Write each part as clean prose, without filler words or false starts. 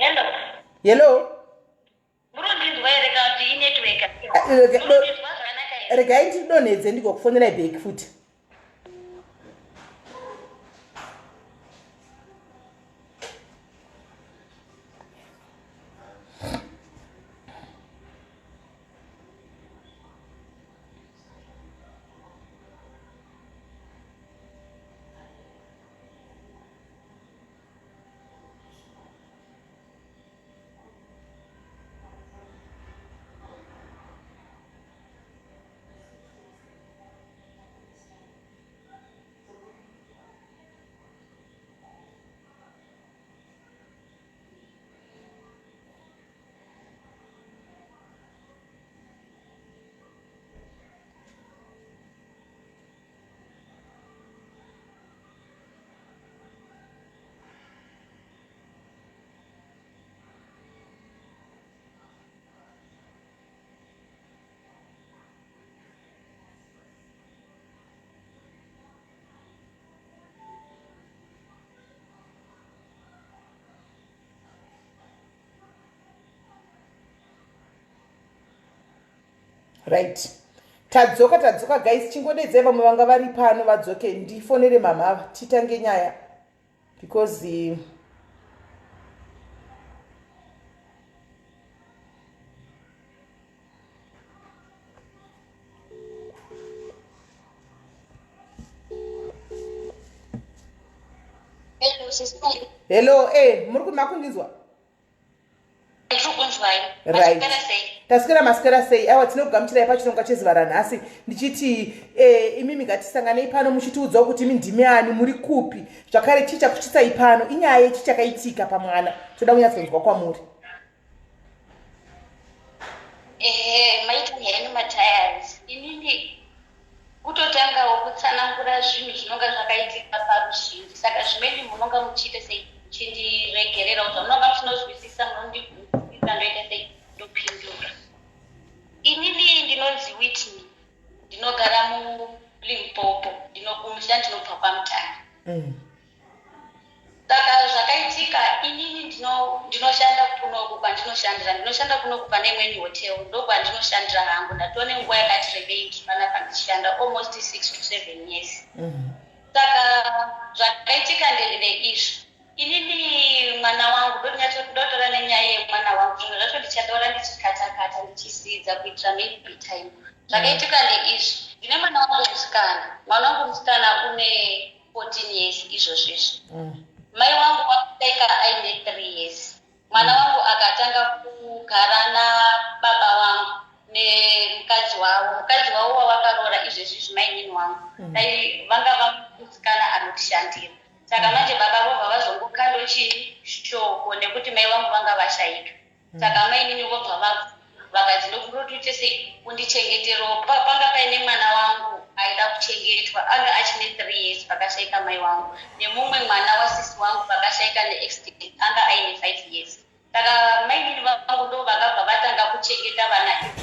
Hello. Network. Regai ndidonedze ndikokufonera back futi. Right. Tadzoka guys, chingodedzai vamwe vanga vari pano vadzoke ndifonere mama titange nyaya because Hello, Sis Melly. hello, muri makundinzwa? Right. Tasikira masikira sei awa tinogamuchirai pachirongwa chezivara nhasi ndichiti imi ngatisanganei pano muchitiudzawo kuti imi ndimi ani muri kupi zvakare chii chakuchitai pano inyaya yechi chakaitika pamwana toda kunyatsonzwa kwamuri. Maita nyaya nematires inini kutotangawo kutsanangura zvinhu zvinonga zvakaitika paruzhinji saka zvimweni munonga muchiita sei chindiregerera kuti munonga muchinozwisisa munondiita ndoita sei ndopindura. Inini ndinonzi Whitney, ndinogara muLimpopo, kumusha ndinobva kwaMutare. Saka zvakaitika inini ndinoshanda kunoku kwandinoshandira, ndinoshanda kunoku pane imweni hotel, ndokwandinoshandira hangu, ndatova nenguva yakati rebei panapa ndichishanda almost 6 to 7 years. Saka zvakaitika ndezvizvi. Inini mwana wangu ndotora nenyaya yemwana wangu, zvinhu zvacho ndichataura ndichikata ndichisidza kuitira maybe time. Zvakaitika ndezvizvi. Ndine mwana wangu musikana une 14 years izvozvizvi. Mai wangu wakataika aine 3 years. Mwana wangu akatanga kugara nababa wangu nemukadzi wavo. Mukadzi wavo wavakarora izvezvizvi mainini wangu. Dai vanga vamusikana anotishandira. Saka manje baba vobva vazongokando shoko nekuti mai vangu vanga vashaika. Saka mainini vobva vakati ndokurotuite sei undichengetero panga paine mwana wangu aida kuchengetwa anga achine 3 years pakashaika mai wangu nemumwe mwana wasisi wangu pakashaika neextended anga aine 5 years. Saka mainini vangu ndo vakabva vatanga kuchengeta vana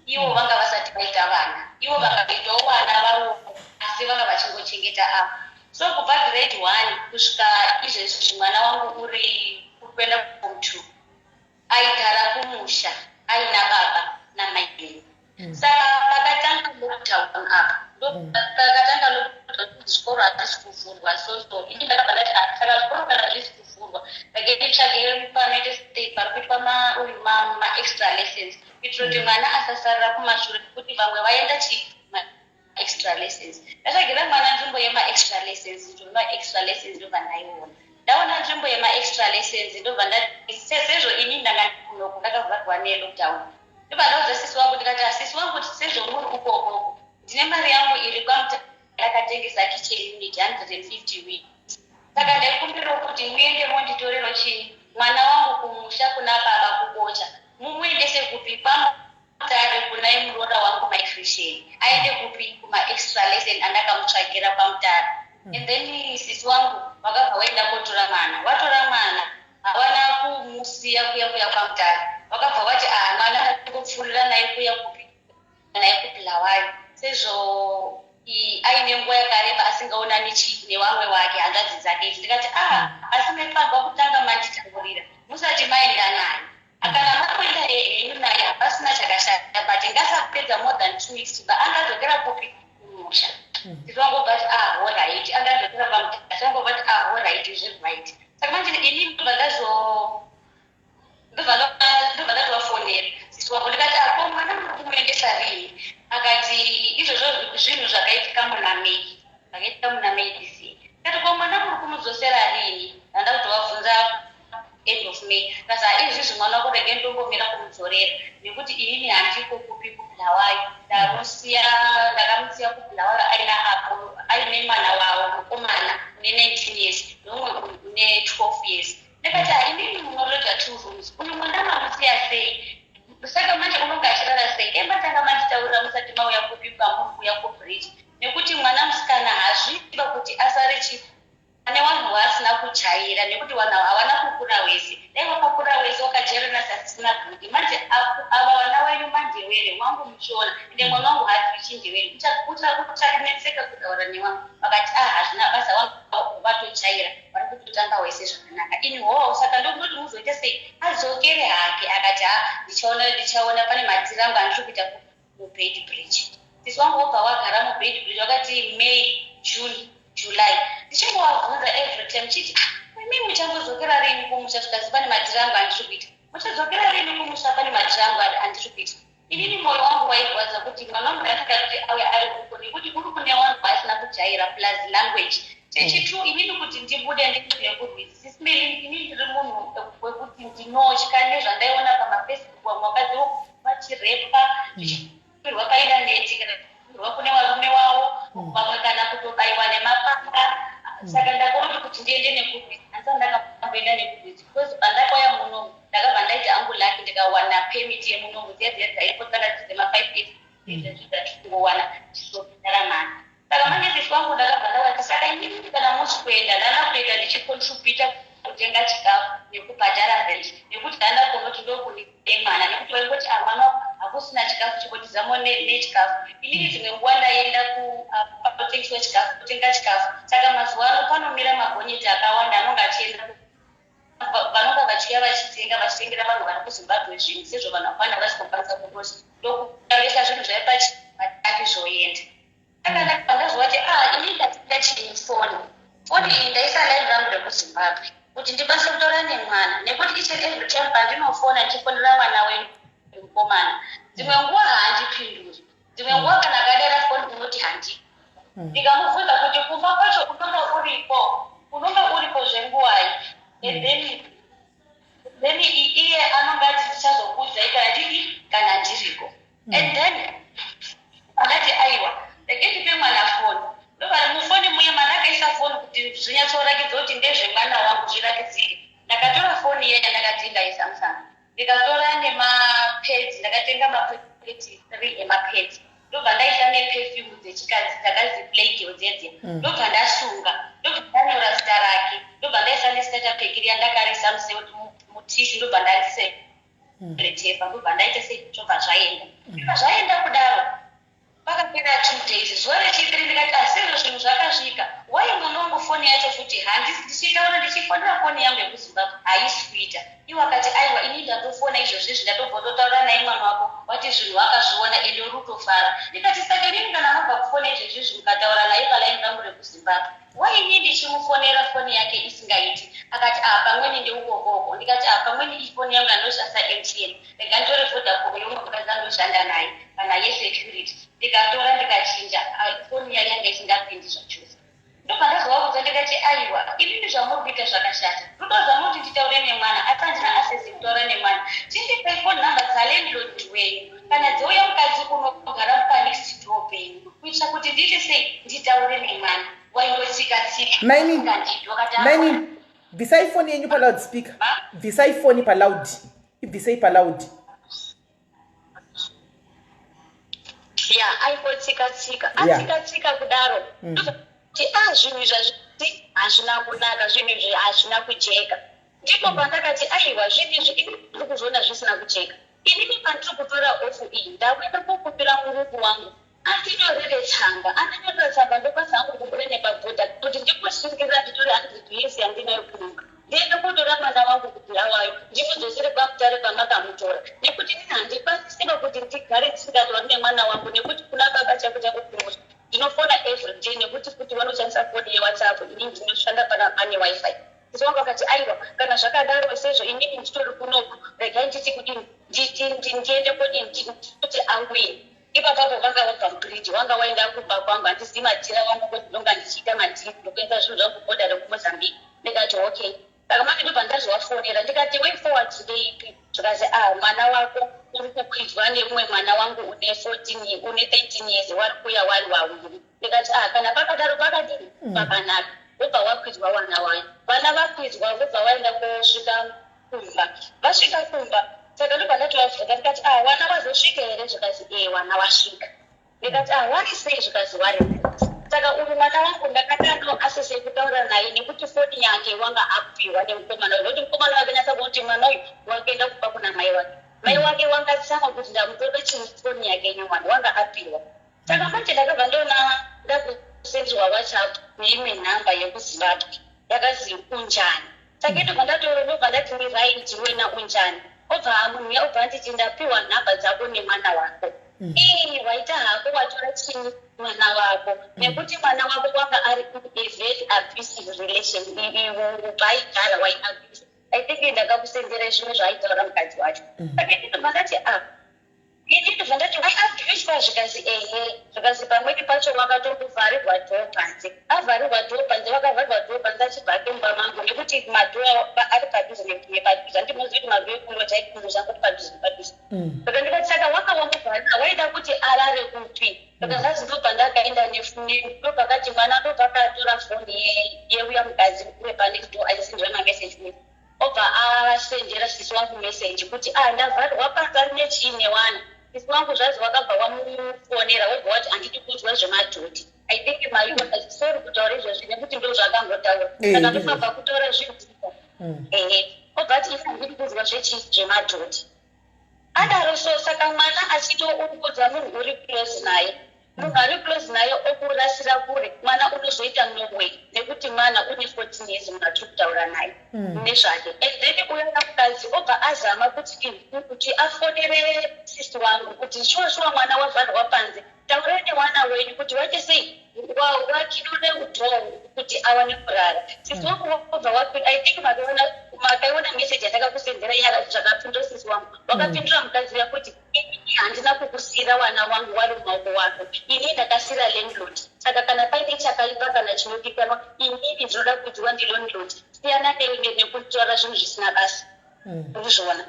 ivo vanga vasati vaita vana, ivo vakaitawo vana vavo asi vanga vachingochengeta avo. So kubva grade 1 kusvika izvezvi mwana wangu uri kuenda form 2 aigara kumusha aina baba namai. Saka pakatanga lockdown apa pakatanga lockdown zvikoro hazvisi kuvhurwa so ini ndakabva ndati saka zvikoro kana hazvisi kuvhurwa ndaketsvage panoite state pari kuitwa ma-extra lessons kuitira kuti mwana asasarira kumashure kuti vamwe vaenda extra lessons. Ndatsvagira mwana nzvimbo yema-extra lessons, extra lessons ndobva ndaiona. Ndaona nzvimbo yema-extra lessons ndobva ndati sezvo ini ndanga kunoku ndakavharwa nelockdown. Ndobva ndaudza sisi wangu ndikati asisi wangu sezvo muri ukoko ndine mari yangu iri kwaMutare ndakatengesa kitchen unit 150 weeks. Saka ndaikumbirawo kuti muende monditorero chii mwana wangu kumusha kuna baba kukocha mumuendese kupi paMutare kuna muroora wangu migration aende kupi kuma-extra lesson andakamutsvagira paMutare. And then sisi wangu vakabva vaenda kotora mwana, vatora mwana havana kumusiya kuya paMutare, vakabva vati mwana ndakupfuurira naye kuya kupi naye kuPulawayo sezvo aine nguva yakareba asingaonani nevamwe vake hanzvadzi dzake. Ndikati asi maipabva kutanga manditangurira musati ndege ndombomira kumudzorera nekuti inini handiko kupi kubulawayo ndakamusiya kubulawayo aine mwana wavo mukomana une 19 years nomwe une 12 years ndakati hainini munorega 2 rooms uyu mwana mamusiya sei saka manje unonga achirara sei embatanga manditaurira musati mauya kupipwa muri kuya kubridge nekuti mwana musikana hazviba kuti asare ane vanhu vasina kuchaira nekuti vanhu havana kukura wese dai vakakura wese wakajerana sasina bhugi manje ava vana venyu mandewere wangu muchiona ende mwana wangu hati chindewere uchakanetseka kutaura newangu vakati hazvina basa wangu vatochaira vari kutotanga wese zvakanaka iniwo saka ndokutoti muzoita sei adzokere hake akati ndichaona pane madziri angu andiri kuita mubed bridge sisi wangu wobva wagara mubed bridge wakati May, June, July ndichingowabvunza every time chiti imi muchambozokera rini kumusha zvikazi pane madziri angu andiri kuita muchadzokera rini kumusha pane madziri angu andiri kuita inini mwoyo wangu wairwadza kuti mwana wangu ndakada kuti auya ari kuko nekuti uri kune vanhu vasina kujaira plus language chechitu inini kuti ndibude ndikuye kurwisi Sis Melly inini ndiri munhu wekuti ndinotya nezvandaiona pamafacebook vamwe vakadzi vachirepa rwakaenda neti kana rwakune varume wavo vamwe kana kutobayiwa nemapanga saka ndakaona kuti ndiende nekurwisi asi ndakamboenda nekurwisi because pandakauya munomu ndakabva ndaiti angu laki ndikawana permit yemunomu dzaipo dzakati dzema5 zvizatingowana chizopidaramana saka manje sisi wangu ndakabva ndakati saka inini kana muchikuenda ndana kuenda ndichicontributa kutenga chikafu nekubhadhara rent nekuti ndandakona kuti ndokune mwana nekuti waingoti mwana hakusina chikafu chikotizamo nechikafu inini dzimwe nguva ndaenda kupatengeswa chikafu kutenga chikafu saka mazuva ano panomira magonyeti akawanda anonga achienda vanonga vachiuya vachitengera vanhu vari kuzimbabwe zvinhu sezvo vanhu vakawanda vachikokwanisa kurosi ndokutavesa zvinhu zvaipachimataki zvoenda saka ndakabva ndazovati inini ndatinda chini foni iyi ndaisa live rangu rekuzimbabwe kuti ndikwanise kutora nemwana nekuti each and every time pandinofona ndichifonera mwana wenyu mukomana dzimwe nguva haandipinduri dzimwe nguva kana akadera foni unoti handiko ndikamubvunza kuti kumba kwacho unonga uripo zvenguwai then iye anonga ati ndichazokuudzai kana ndiri kana ndiriko and then akati aiwa rekeitipe mwana foni ndovari mufoni muye mwana akaisa foni kuti zvinyatsorakidza kuti ndezvemwana wangu zvirakidzire ndakatora foni iyaya ndakatenga yesamsung ndikatora nemapads ndakatenga mapaketi 3 emapads ndobva ndaisa neperfume dzechikadzi dzakazi playgirl dzedze ndobva ndasunga ndobva ndanyora zita rake ndobva ndaisa nestarterpack yandakarisa museuti mutishu ndobva ndariseretepa ndobva ndaita seitobva zvaenda kudaro pakapera 2 days zuva rechipiri ndikati asezvo zvinhu zvakasvika wai mwana wangu foni yacho futi handisichitaura ndichifonera foni yangu yekuzimbabwe haisi kuita iwo akati aiwa ini ndatofona izvozvizvi ndatobvototaura naye mwana wako wati zvinhu wakazviona ende uri kutofara ndikati saka inini kana mabva kufona izvozvizvi mukataura naye palaini rangu rekuzimbabwe wai ini ndichimufonera foni yake isingaiti akati pamweni ndeukokoko ndikati pamweni ifoni yangu andoshandisa MTN rega nditore Vodacom yomwe mukadzi andoshanda naye kana yesecurity ndikatora ndikachinja foni yanga isingapindi zvachose ndobva ndazovabvunza ndikati aiwa inini zvamuri kuita zvakashata ndotozama kuti nditaure nemwana asi handina asesi kutaura nemwana chindipei foni nhamba dzalandlord wenyu kana dzouya mukadzi unogara panext door penyu kuitira kuti ndiite sei nditaure nemwana waingotsika-tsika maini bvisai foni yenyu paloud-speaker bvisai foni paloud ibvisei paloud ya aingotsika-tsika atsika-tsika kudaro kuti zvinhu izvazvi hazvina kunaka zvinhu izvi hazvina kujeka ndipo pandakati aiwa zvinhu izvi ini ndiri kuzviona zvisina kujeka inini pandiri kutora ofu iyi ndakuenda kokumbira muruku wangu andinyorere tsamba andinyorera tsamba ndokwanisa hangu kumbure nepabhodha kuti ndimboshingirira nditore 100 yesi yandinayo kuruka ndiende kotora mwana wangu kubhulawayo ndimudzosere pamutare pamakamutora nekuti ini handikwanisiba kuti ndigare ndisingatori nemwana wangu nekuti kuna baba chako chakukumusha ndinofona everyday nekuti kuti vanoshandisa foni yewhatsapp inini ndinoshanda pane wifi ndizonga vakati aiwa kana zvakadaro sezvo inini nditori kunoku regai nditi kudini ndiende kodini kuti anguye ipapapo vanga wabva mubridge wanga waenda kubva kwangu handisi madhira wangu kuti ndonga ndichiita madhiri ndokuenza zvinhu zvangu bhodha rekumozambique ndikati okay saka manje ndobva ndazova wafonera ndikati way forward ndeipi zvikazi mwana wako uri kukwidzwa nemumwe mwana wangu une 14 une 13 years wari kuya wari wawiri ndikati kana pakadaro pakadini pakanaka vobva wakwidzwa wana wayo vana vakwidzwa vobva vaenda kusvika kumba vasvika kumba saka ndobva ndati vabvunza ndikati wana wazosvika here zvikazi wana wasvika ndikati wari sei zvikazi wari saka uyu mwana wangu ndakatano asese kutaura naye nekuti foni yake wanga apiwa nemukomana nokuti mukomana wake nyasa kuti mwana uyu wakaenda kuba kuna mai wake wanga tsama kuti ndamutoda foni yake nyamwana wanga apiwa saka manje ndakabva ndona ndakusenderwa WhatsApp neimwe nhamba yekuzimbabwe yakazi unjani saka ndobva ndatorobva ndati ni right wena unjani obva munhu uya obva nditi ndapiwa nhamba dzako nemwana wako waita hako watora chini mwana wako nekuti mwana wako wanga ari very abusive relation vaigara waiabuse I think ndakakusendera zvimwe zvaaitaura mukadzi wacho saka ndobva ndati ndobva ndati waiabuswa zvikazi zvikazi pamweni pacho wakatovharirwa dhoo panze avharirwa dhoo panze vakavharirwa dhoo panze achibva kemba mangu nekuti madhoo ari padhuze nepadhuze andinozivi kuti madhoo ekungo chaikungo zvangoti padhuze nepadhuze saka ndikati saka wanga wamuvharira waida kuti arare kupi saka zvazi ndobva ndakaenda nefoni ndobvakati mwana ndobva akatora foni yeuya mukadzi wepanext door achisendera mameseji obva asendera sisi wangu meseji kuti ndavharirwa panze ari nechiine wana sisi wangu zvazi wakabva wamufonera wobva wati handidi kunzwa zvemadhoti I think sorry kutaura izvozvi nekuti ndo zvakangotaura saka ndobva kutaura zvinhu obva ati handidi kunzwa zvemadhoti adaro so saka mwana achitourukudza munhu uri close naye munhu ari close naye okurasira kure mwana unozoita norway nekuti mwana une 14 years munhu atiri kutaura naye nezvake and then uya mukadzi obva azama kuti afonere sisi wangu kuti shuwa mwana wavharwa panze taura newana wenyu kuti waite sei wakinone udhoo kuti awane kurara sisi wangu obva wakwira I think makaiona meseji yatakakusendera zvakapindura sisi wangu wakapindura mukadzi uya kuti handina kukusiyira wana wangu wari mumaoko wako ini ndakasiyira landlord saka kana paine chakaipa kana chinodikanwa inini ndinoda kudziwa ndilandlord siyana nekutaura zvinhu zvisina basa uzviona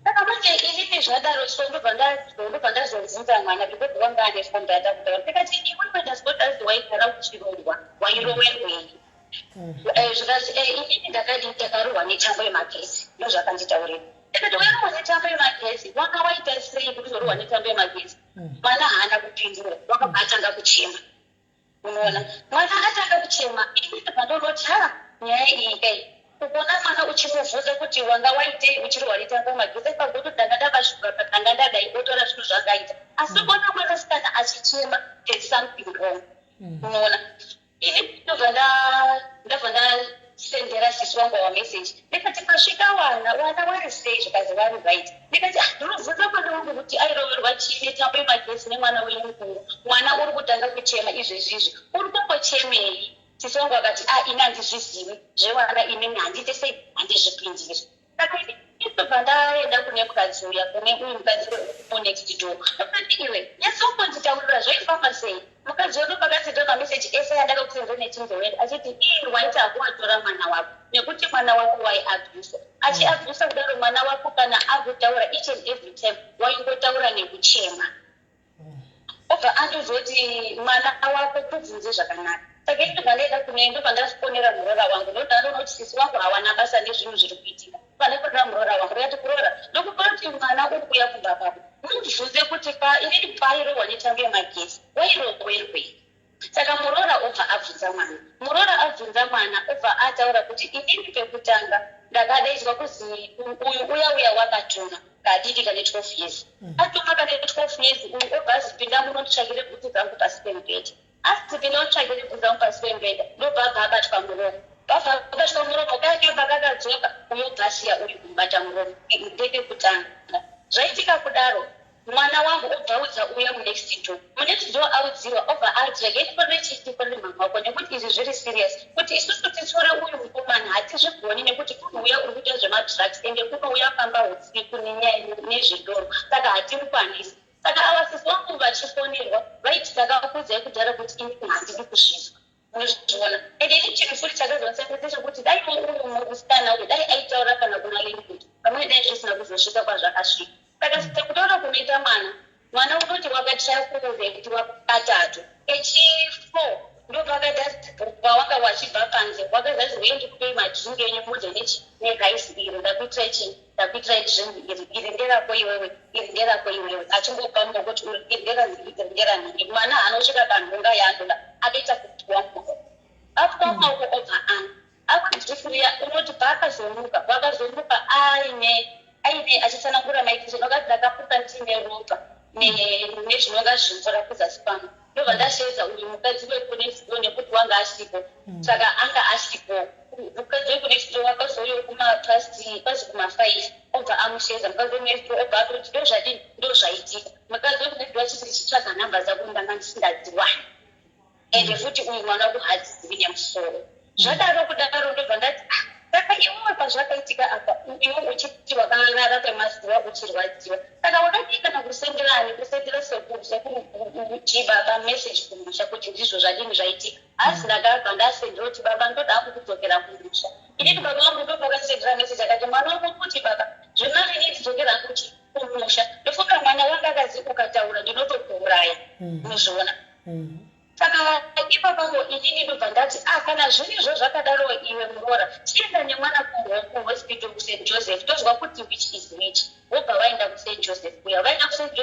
saka manje inini zvadaro so ndobva ndazobvunza mwana because wanga ane foni ndatakutaura ndikati iwe ndazibodazzi waigara kuchiroorwa wairowerwei zvikazi inini ndakarohwa netambo yemagezi ndozvakanditaurira ndikati wairwa netambo yemagezi wanga waita sei kuti uzorohwa netambo yemagezi mwana haana kupindura wakabva atanga kuchema unoona mwana atanga kuchema ini ndobva ndonoti nyaya iyi kai kuona mwana uchimubvunza kuti wanga waitei uchirwa netambo yemagezi pagoto danga ndakashuka patanga ndadai otora zvinhu zvangaita asi kuona mwanasikana achichema there's something wrong unoona ini ndobva ndasendera sisi wangu wameseji ndikati pasvika wana wari sei zvikazi wari right ndikati ndinobvunza mwana wangu kuti airoverwa chii netambo yemagezi nemwana wenyu mukuru mwana uri kutanga kuchema izvezvizvi uri kumbochemei sisi wangu akati ini handizvizivi zvewana inini handiti sei handizvipindiri saka ndobva ndaenda kune mukadzi uya kune uyu mukadzi next door akati iwe nyatsombonditaurira zvaifamba sei mukadzi wedu pakasendera mameseji ese yandakakusendera nechinzewedi achiti waita hakuwatora mwana wako nekuti mwana wako waiabhusa achiabhusa kudaro mwana wako kana agutaura each and every time waingotaura nekuchema obva andozoti mwana wako kubvunze zvakanaka saka ndobva ndaenda ndobva ndafonera murora wangu ndodandonoti sisi wangu hawana basa nezvinhu zviri kuitika pane kurora murora wangu yati kurora ndokupa kuti mwana uri kuya kubva papo mubvunze kuti inini pairohwa netambo yemagezi wairohwerwei saka murora obva abvunza mwana obva ataura kuti inini pekutanga ndakadaizwa kuzi uyu uya wakatuma kadiki kane 12 years atuma kane 12 years uyu obva azipinda munonditsvakire bhutsu dzangu pasi pemubhedha azipinda onditsvakire bhutsu dzangu pasi pemubhedha ndobva abva abatwa muromo kakebva kakadzoka uyo obva asiya uri kumubata muromo ndepekutanga zvaitika kudaro mwana wangu obva udza uya munext door audziwa obva adya getiporechitipori mama wako nekuti izvi zviri serious kuti isusu titora uyu mukomana hatizvigoni nekuti kunouya uri kuita zvemadrugs ende kunouya pamba usiku nezvidoro saka hatimukwanisi saka ava sisi wangu vachifonerwa vaiti takakudzai kudhara kuti inini handidi kuzvizwa unozviona ende ini chinhu futi chakazonsangisa kuti dai musikana uyu dai aitaura kana kuna language pamwe dai zvisina kuzosvika kwazvakasvika saka sekutaura kunoita mwana unoti wakatya kuveiti wakatatu echi4 ndopakawanga wachibva panze wakazazi wendi kutoi madhingi enyu mudze negaisi iri ndakuitira chii ndakuitira dhingi iri nderako iwewe achingopa kuti iri nderanhingi mwana hanosvika panhunga yandoda akaita kutwa muko apwa maoko obva akudzifuriya unoti paakazomuka wakazomuka aine achitsanangura maikisi nokati ndakapuka ndine ropa nezvinonga zvimvura kuzasi pano ndobva ndasvedza uyu mukadzi wekunexido nekuti wanga asipo saka anga asipo mukadzi wekunexido wakazouyo kumapasi kwazi kuma5 obva amushedza mukadzi wekunexido obva atoti ndozvadini ndozvaitika mukadzi wekunexido achiti ndichitsvaga nhamba dzako ndanga ndisingadziwa ende futi uyu mwana kuhadzizivi nemusoro zvadaro kudaro ndobva ndati saka iwewe pazvakaitika apa iwe uchiti wakarara kwemazuva uchirwadziwa saka wakadii kana kusendera sekuti baba meseji kumusha kuti ndizvo zvadini zvaitika asi ndakabva ndasendera kuti baba ndoda hangu kudzokera kumusha inini baba vangu ndopakasendera meseji akati mwana wangu kuti baba zvemarini ndidzokera kuti kumusha ndofunga mwana wanga akazi ukataura ndinotokuuraya unozviona saka ipapo inini ndobva ndati kana zvinizvo zvakadaro iwe murora tienda nemwana kuhospital kust joseph tozwa kuti which is which vobva vaenda kust joseph kuya vaenda kust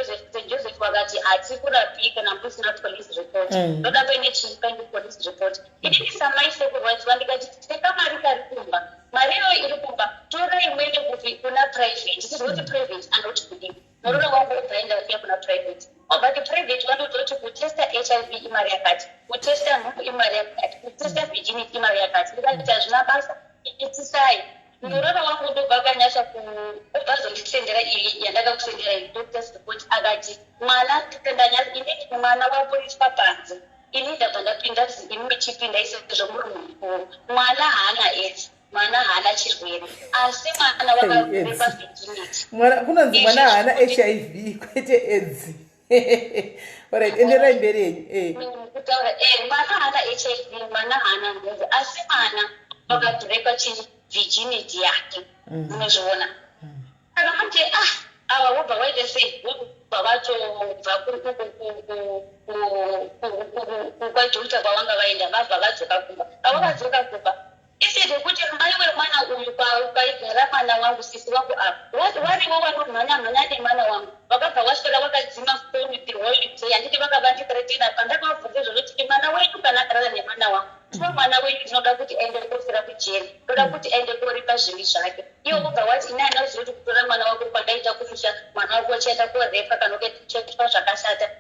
joseph vakati hatikurapika namusina police report ndoda paine chipaindi police report inini samaise kurwadziwa ndikati teka mari kari kumba mari iyoyo iri kumba tora imwende kuna private tizoti private andoti kudii murora wangu obvaenda kuya kuna private obvati private vandototi kutesta hiv imari yakati kutesta nhuku imari yakati kutesta virginity imari yakati ndikati hazvina basa itisai murora wangu ndobva akanyasa obva azondisendera iyi yandakakusendera iyi doctors report akati mwana inini mwana wapoiswa panze ini ndabva ndapinda imi chipinda isezvo muri mukuru mwana haana aids mwana haana chirwere asi mwana wakarepa virginity kunonzi mwana haana hiv kwete aids alright enderai mberi yenyu mwana haana hiv mwana haana nhungu asi mwana wakabrepa virginity yake unozviona saka mati ava wobva waita sei wobva vatobva kukwadhokta kwavanga vaenda vabva vadzoka kumba pavakadzoka kumba isede kuti mai wemwana uyu ukaigara mwana wangu sisi wangu apa wariwo vanomhanya nemwana wangu vakabva vaswera vakadzima foni theholiday handiti vakavandikretena pandakavabvunza zvozvoti mwana wenyu kana akarara nemwana wangu tiva mwana wenyu ndinoda kuti aende kofira kujeri ndoda kuti aende koripa zvivi zvake iwo kubva wati ini hana kuziva kuti kutora mwana wako kwandaita kumusha mwana wako achaenda korepa kana kuchaitwa zvakashata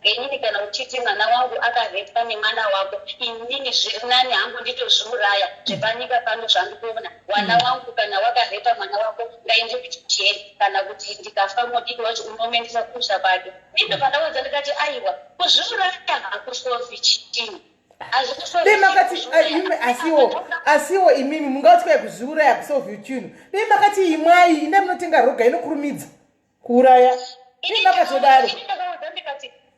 inini kana uchiti mwana wangu akarepwa nemwana wako inini zviri nani hangu nditozviuraya zvepanyika pano zvandikuona mwana wangu kana wakarepa mwana wako ngaende kuchijeri kana kuti ndikafa modiki wacho unomendesa kusha kwake indo pandawedza ndikati aiwa kuzviuraya hakusofi chitini dei makati asiwo imimi mungautya kuzviuraya kusolve chinhu dei makati imwai ina munotenga roga inokurumidza kuuraya dei makatodaro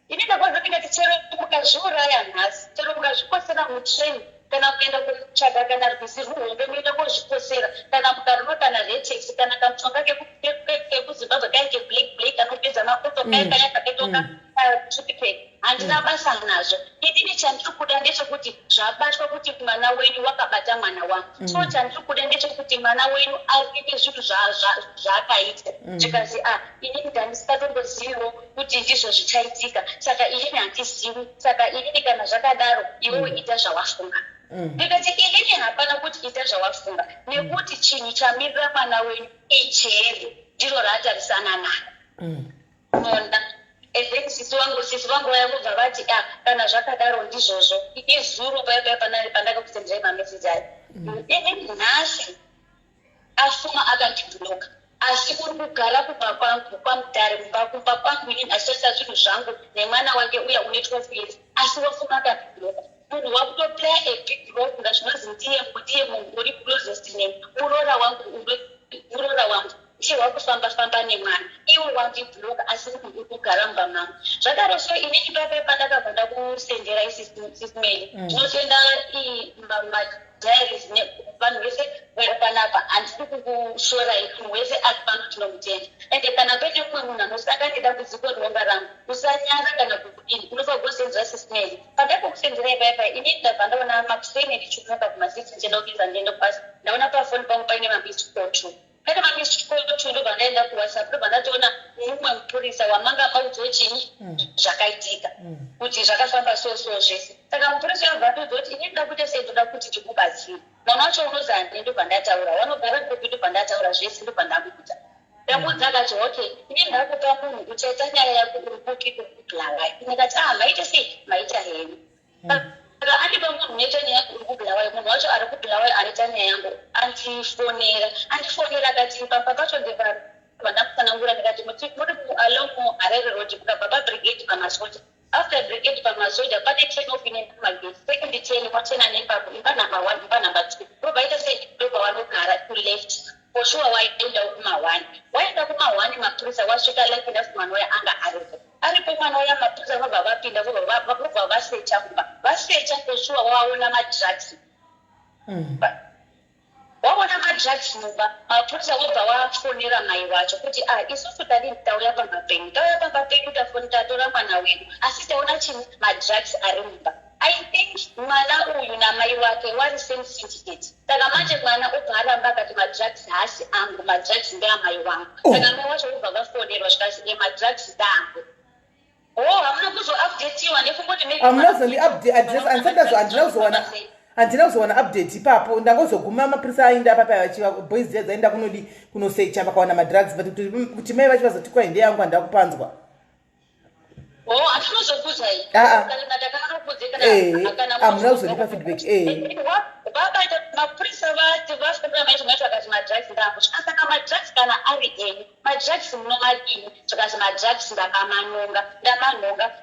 ini ndakwanza ndikati chero mukazviuraya nhasi chero mukazvikosera mutreni kana kuenda kutsvaga kana rwizi rwuhombe muenda kozvikosera kana mukaruma kana retex kana kamutonga kekuzimbabwe kaike black anopedza mapoto kaikaya kakatoka tripiped handina basa nazvo inini chandiri kuda ndechekuti zvabatwa kuti mwana wenyu wakabata mwana wangu so chandiri kuda ndechekuti mwana wenyu arikuite zvinhu zvaakaita zvikazi inini ndandisikatomboziviwo kuti ndizvo zvichaitika saka inini handizivi saka inini kana zvakadaro iwewe ita zvawafunga ndikati inini hapana kuti ita zvawafunga nekuti chinhu chamirira mwana wenyu ijeri ndiro raatarisana naro nonda then sisi vangu vayakubva vati kana zvakadaro ndizvozvo izuro paya pandakakusenderai mameseji ayo nhasi afuma akandibhuloka asi kuri kugara kumba kwangu kwamutare kumba kwangu inini achitasa zvinhu zvangu nemwana wake uya une 12 years asi wafuma akandibhuloka munhu wakutoplaya abig role ngazvinozi ndiye munhu uri closest name urora wangu ndiye wakufamba nemwana iwe wandibhuloka asi uri kugaramba mangu zvakare so inini pape pandakabva kusendera Sis Melly ndinotoenda madhairis vanhu vese panapa handisi kukushora munhu wese ari pano tinomutenda ende kana pete kumwe munhu anosangana nedambudziko rinonga rangu usanyara kana kudini unofanira kugosenzera Sis Melly pandakokusenzera ipaipa inini ndabva ndaona makuseni ndichimuka kumasisi ndichienda kubiza ndiende kubasa ndaona pafoni pangu paine mambisi kotu pane mambisi kotu ndobva ndaenda kuwhatsapp ndobva ndatoona mumwe mupurisa wamanga paudzwa chini zvakaitika kuti zvakafamba so zvese saka mupurisa wabva atodza kuti inini ndakuita sei ndoda kuti ndikubatsire mwana wacho unozi handii ndobva ndataura wanogara kupi ndobva ndataura zvese ndobva ndamuudza ndamudza akati okay inini ndakupa munhu uchaita nyaya yako uri kupi kubhulawai ndikati maita sei maita henyu saka andipa munhu unoita nyaya yako uri kubhulawai munhu wacho ari kubhulawai anoita nyaya yangu andifonera akati pamba pacho ndepari vandakusanangura ndikati muri mualomo harare road mukabva pabrigade pamasoja after brigade pamasoja pane 10 off ine magesi second 10 kwachena nepapo imba number 1 imba number 2 robaita sei ndobva vanogara kuleft poshuwa waenda kuma1 waenda kuma1 mapurisa wasvika like enough mwana waya anga aripo mwana waya mapurisa vabva vapinda vobva vasecha kumba vasecha poshuwa waona madrugs waona madrugs mumba mapurisa wobva wafonera mai vacho kuti isusu tadi tauya pamapenyu tafoni tatora mwana wedu asi taona chini madrugs ari mumba I think mwana uyu namai wake wari same syndicate saka manje mwana obva aramba akati madrugs haasi angu madrugs ndeamai wangu saka mai wacho obva vafonerwa zvikazi madrugs ndeangu hamuna kuzoupdateiwa ndefungoti handina kuzowana update ipapo ndangozoguma amapurisa aenda apapa vachiva boys jazz aenda kunosecha vakawana madrugs but kuti mai vachi vazoti kwai ndeyangu handina kupanzwa handinozokuzai hamuna kuzondipa feedback vabaita mapurisa vati vafambira maizvomai zvakati madrugs ndangu saka madrugs kana ari enyu madrugs munomadini zvikazi madrugs ndamanonga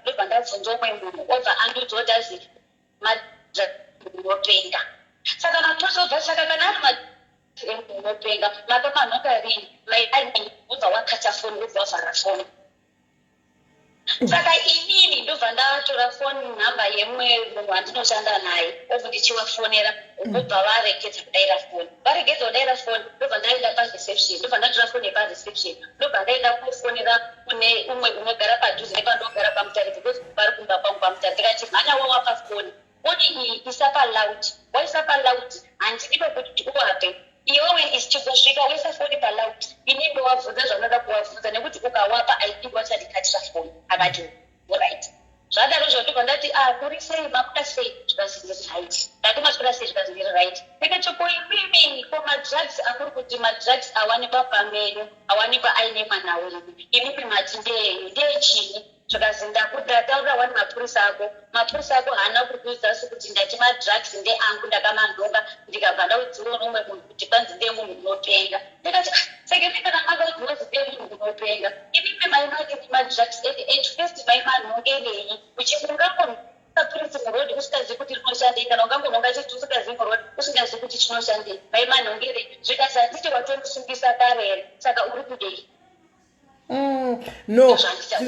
ndobva ndabvunza umwe munhu obva andiudzodazi unopenga saka mapurisa obva saka kana ari unopenga mapa manonga rini maidai obva wakata foni obva wavhara foni saka inini ndobva ndatora foni nhamba yemumwe munhu wandinoshanda naye obva ndichivafonera obva varegedza kudaira foni varegedza kudaira foni ndobva ndaenda pareception ndobva ndatora foni yepareception ndobva ndaenda kufonera kune umwe unogara padhuze nepandogara pamutare because vari kumba pangu pamutare ndikati mhanya wawapa foni foni iyi isapa loud waisa paloud handidi pekuti uwape iwewe isichizosvika waisa foni paloud inini wavhunza zvaunoda kuvavhunza nekuti ukawapa I think vachadikatira foni akati right zvadaro zvandobva ndati kuri sei makuda sei zvikazi ndiri right ndati maswera sei zvikazi ndiri right ndikatokoimimi ko madrugs akuri kuti madrugs awanikwa pamenyu awanikwa aine mwana wenyu imimi mati ndeyenyu ndeyechini zvikazi ndakudataura wani mapurisa ako haana kukuudzasi kuti ndati madrugs ndeangu ndakamanhonga ndikabva ndaudziwa nomwe munhu kuti panzi ndemunhu unopenga ndikati saka ndikanaanga udzinonzi ndemunhu unopenga imimi maimati madrugs at first maimanhongerei uchimungango kapurisi murodi usingazivi kuti rinoshandei kana ungangononga chiti usingazivi murodi usingazivi kuti chinoshandei maimanhongerei zvikasi handiti watondisungisa kare here saka uri kudei no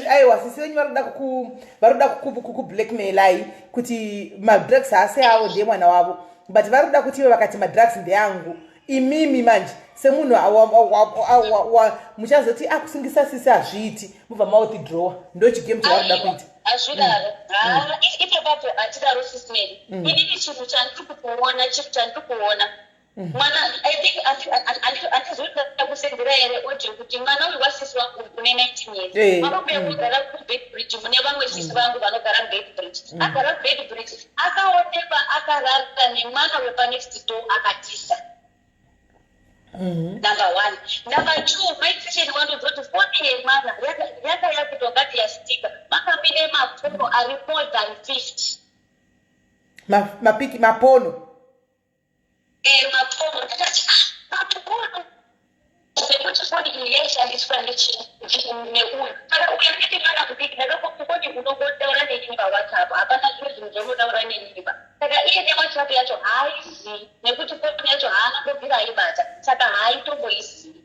aiwa sisi venyu varikuda kukublackmailai kuti madrugs haasi avo ndiye mwana wavo but varikuda kuti ive vakati madrugs ndeyangu imimi manje semunhu muchazoti akusungisa sisi hazviiti mubva mauti drawer ndo chigame chavarikuda kuita hazvidaro ipapapo hatidaro Sis Melly inini chinhu chandiri kuona mwana I think andizoda kusendera here audio kuti mwana uyu wasisi wangu kune 19 years vanobuya kugara kubedbridge mune vamwe sisi vangu vanogara bedbridge agara bedbridge akaonekwa akarara nemwana wepanext door akatisa number 1 number 2 maitisheni wanozoti foni yemwana yanga yakutongati yastika makamine mapono ari more than 50 mapiki mapono mapono ndakati mapono sekuti foni iyi yaishandiswa neuyu saka uyaneti mwana kudiki ndakakokukoti unongotaura nenini pawhatsapp hapana zvimwe zvinhu zvaunotaura nenini pa saka iye newhatsapp yacho haaizivi nekuti foni yacho haana kubvira aibata saka haaitomboizivi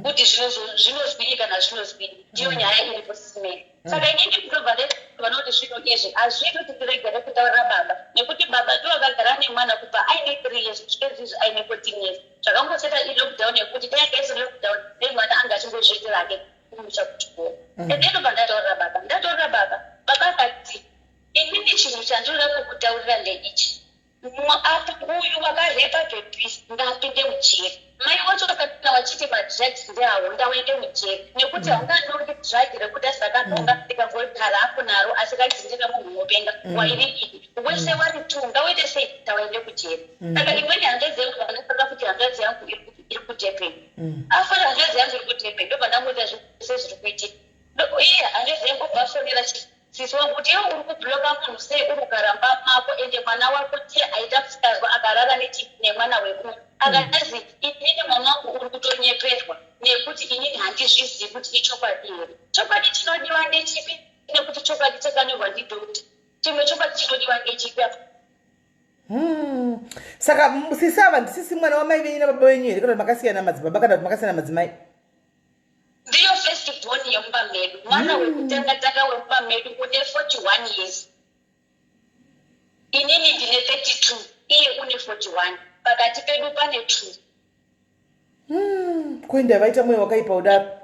kuti zvinozwini kana zvinozwini ndiyo nyaya iripo Sisimeli. Saka inini kutobva ndevana kuti zvino izvi hazvidi kuti tiregere kutaurira baba nekuti baba ndiwo akagara nemwana kubva aine 3 years kusvika izvizvi aine 14 years. Zvakangoseta ilockdown yekuti dai kaisi lockdown nemwana anga achingozviitira hake kumusha kuchikoro. Ndinobva ndataurira baba akati inini chinhu chandinoda kukutaurira ndeichi, uyu wakarepa bebhisi ngapinde mujeri. Mai wacho akapinda wachiti madrugs ndehawo ndawaende mujeri nekuti haunganori drug rekuti asakatonga ikangogara apo naro asikadzindika munhu unopenga wairikini wese wari tu ngawaite sei ndawaende kujeri. Saka imweni hanzvadzi yangu vanotaura kuti hanzvadzi yangu iri kudhepeni afana hanzvadzi yangu iri kudhepeni ndobva ndamuudza zvese zviri kuitika. Iye hanzvadzi yangu obva afonera sisi wangu kuti iwe uri kubhuloka munhu sei uri kugaramba mako ende mwana wako tiye aita musikazwa akarara nemwana wemunhu akadazi inini mwana wangu uri kutonyepetwa nekuti inini handizvizivi kuti ichokwadi here. Chokwadi chinodiwa ndechipi nekuti chokwadi chakanyorwa ndidhokta. Chimwe chokwadi chinodiwa ndechipi apa? Saka sisava ndisisi mwana wamai venyu nababa venyu here kana kuti makasiyana madzibaba kana kuti makasiyana madzimai? Ndiyo first born yemumba medu. Mwana wekutanga wemumba medu une 41 years. Inini ndine 32, iye une 41. Pakati pedu pane 2. Kuenda vaita mwoyo wakaipa udaro.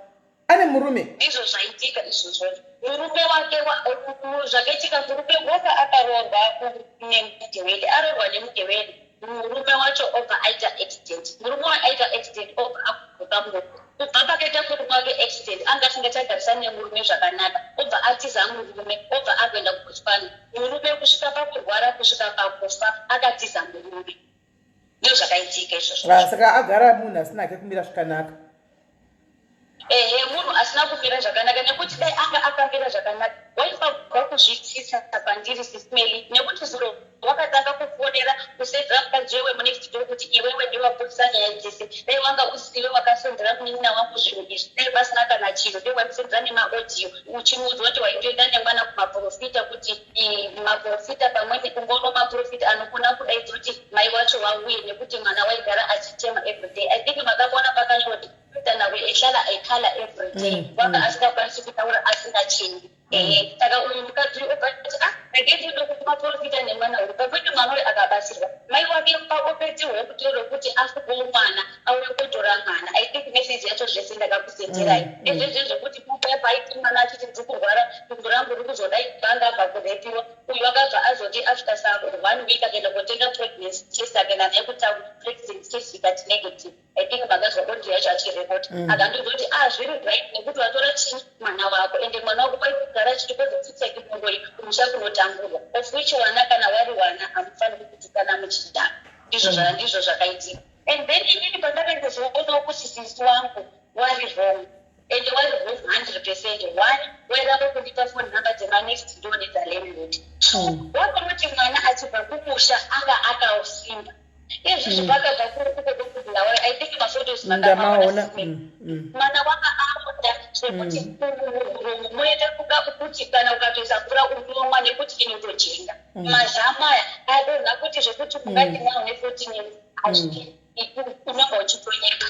Ane murume? Ndizvo zvaitika izvozvo. Murume wake zvakaitika murume wake akaroorwa nemugewede. Aroorwa nemugewede. Murume wacho obva aita accident. Murume aita accident obva akuguka muoko. Kubva pakaita murume wake accident anga asingachagarisani nemurume zvakanaka. Obva atiza murume, obva agoenda kuhospani. Murume kusvika pakurwara kusvika pakufa akatiza murume. Ndizvo zvakaitika izvozvo. Saka agara munhu asina hake kumira zvakanaka. Munhu asina kumira zvakanaka nekuti dai anga akamira zvakanaka waifabva kuzvitsisa pandiri Sisimeli nekuti zuro wakatanga kufonera kusedza mukadzi wewe munext door kuti iwewe ndiwe waputsa nyaya dzese. Dai wanga usiwe wakasondera kunina wangu zvinhu izvi dai pasina kana chiro dai waisendera nemaaudio uchimuudzwa kuti waitoenda nemwana kumaprofita kuti maprofita pamweni kungono maprofita anokona kudaidzwa kuti mai wacho wauye nekuti mwana waigara achichema everyday. I think makabona pakanyorwa nawe ehlala ekhala everyday wanga asikakwanisi kutaura asingacheni. Saka uyu mukadzi ukati regezido kuti maprofita nemwana uri pakuti mwana uyu akabasirwa mai wake paopetiwe kutoro kuti asikuwo mwana auye kutora mwana. I think message yacho zvese ndakakusenderai ezvezvo zvekuti mupepa aiti mwana achiti ndikurwara dumbu rangu riri kuzodai banga abva kurepiwa. Uyu akabva azoti after 1 week akaenda kotenga pregnancy test akaenda naye kutaura pregnancy test ikati negative. I think makazwa bodi yacho achirekota akandozoti zviri right nekuti watora chii mwana wako ende mwana wako waigara chitikozotsitsa kibongoi kumusha kunotamburwa of which wana kana wari wana amufaniri kutukana muchidhara. Ndizvo zvakaitika. And then inini pandakandozoonawo kuti sisi wangu wari wrong ende wari wrong 100%. 1 wairamba kundipa phone number dzemanext door nedzalandlord. 2 wakonoti mwana achibva kumusha anga akasimba. Izvi zvipakabva kurikukudokudlawa I think mafotos makamaona mwana wanga aonda zvekuti munoita kuti kana ukatoisa mvura unomwa nekuti inotojenga. Mazamaya adonha kuti zvekuti kungati mwana une 14 years azvike unonga uchitonyeka.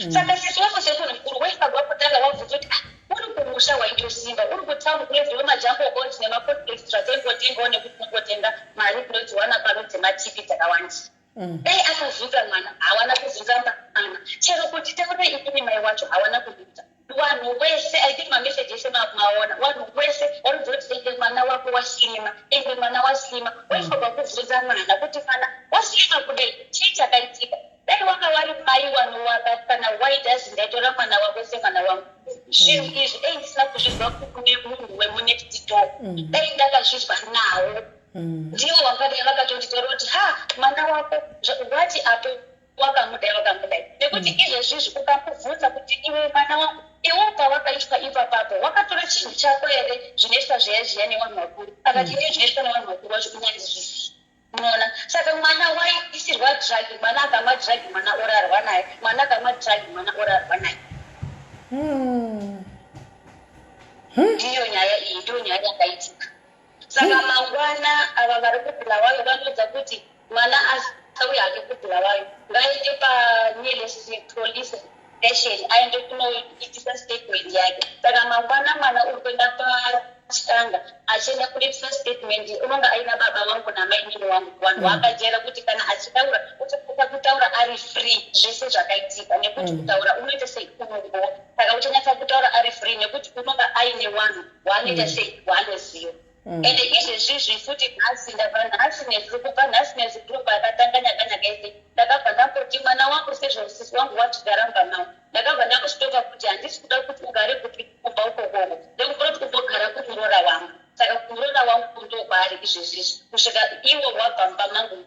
Saka sisi wako sekunhu mukuru waifabva kutanga wabvunza kuti uri kumusha waitosimba uri kutauni kureziwe majambo okoti nemapoextra tengotengawo nekuti unongotenga mari kunodziwana pano dzematipi dzakawandisa. Dai akazvunza mwana hawana kuzvunza mwana chero kuti taura ikini mai wacho hawana kuzvunza. Vanhu wese I think mamessage ese maona vanhu wese varikuzoti ende mwana wako waslima ende mwana waslima waifabva kuzvunza mwana kuti mwana waslima kudai chii chakaitika. Dai wanga wari mai vanhu kana why does ndaitora mwana wako semwana wangu zvinhu izvi dai ndisina kuzvizwa kune munhu wemunext door dai ndakazvizwa nawo. Ndiwo wangadai vakatonditaura kuti mwana wako vati apo wakamudai nekuti izvezvizvi ukamubvunza kuti iwe mwana wangu iwe pawakaitwa ipapapo wakatora chinhu chako here zvinoitwa zviya nevanhu vakuru akati ine zvinoitwa nevanhu vakuru vacho kunyadzizvizvi. Unoona saka mwana waisirwa drug mwana akamwa drug mwana orarwa naye mwana akamwa drug mwana orarwa naye. Ndiyo nyaya iyi ndiyo nyaya yakaitika. Saka mangwana ava vari kubhulawayo vanodza kuti mwana asauya hake kubhulawayo ngaende panyelesi polisi aende kunoitisa statement yake. Saka mangwana mwana uri kuenda pachitanga achienda kunoitisa statement unonga aina baba vangu namainini wangu vanhu vakajera kuti kana achitaura uchakota kutaura ari free zvese zvakaitika nekuti kutaura unoita sei unongo. Saka uchanyatsa kutaura ari free nekuti unonga aine vanhu waanoita sei waanoziva. Ende izvezvizvi futi nhasi ndabva nhasi nezikupa nhasi nezigrupu akatanganyaganyaka ese ndakabva ndakoti mwana wangu sezvosisi wangu watigaramba nawo ndakabva ndakusitopa kuti handisi kuda kuti ugare kupi kubva ukokoko ndekupora kuti kumbogara kumurora wangu. Saka kumurora wangu ndobari izvezvizvi kusvika iwo wabva mumba mangu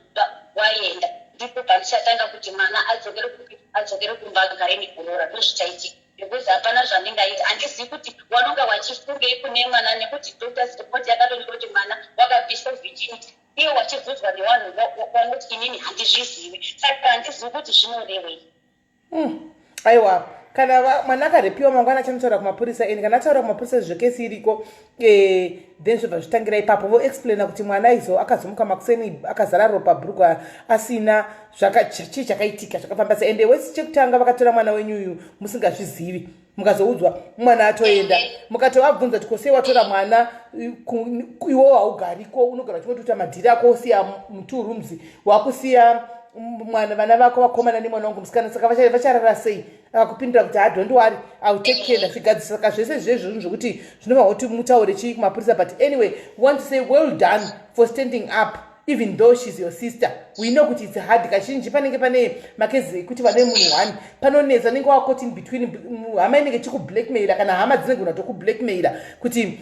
waenda ndipo pandichatanga kuti mwana adzokere kumba agare nekurora ndozvichaitika. Because hapana zvandingaita handizivi kuti wanonga wachifungei kune mwana nekuti doctors report yakatonyora kuti mwana wakabviswa virginity iye wachibvunzwa nevanhu vanoti inini handizvizivi saka handizivi kuti zvinorevei. Aiwa kana mwana akarepiwa mangwana achanotaura kumapurisa ende kana ataura kumapurisa zvekesi iriko then zvobva zvitangira ipapo voexplaina kuti mwana izo akazomuka makuseni akazara ropa bhurugwa asina chii chakaitika zvakafambasa ende wesi chekutanga vakatora mwana wenyuyu musingazvizivi mukazoudzwa mwana atoenda mukatovabvunza kuti kosei watora mwana iwo haugariko unogara chimotuta madhiri ako osiya muturumzi wakusiya mwana vana vako vakomana nemwana wangu musikana saka vacharara sei akakupindura kuti don't worry I'll take care ndazvigadzisa saka zvese zvezvozvo zvokuti zvinova kuti mutaure chii kumapurisa but anyway we want to say well done for standing up even though she's your sister. We know kuti it's hard kazhinji panenge pane makezi ekuti vane munhu one panonetsa nenge wakoti in between hama inenge chikublackmaila kana hama dzinenge unatokublackmaila kuti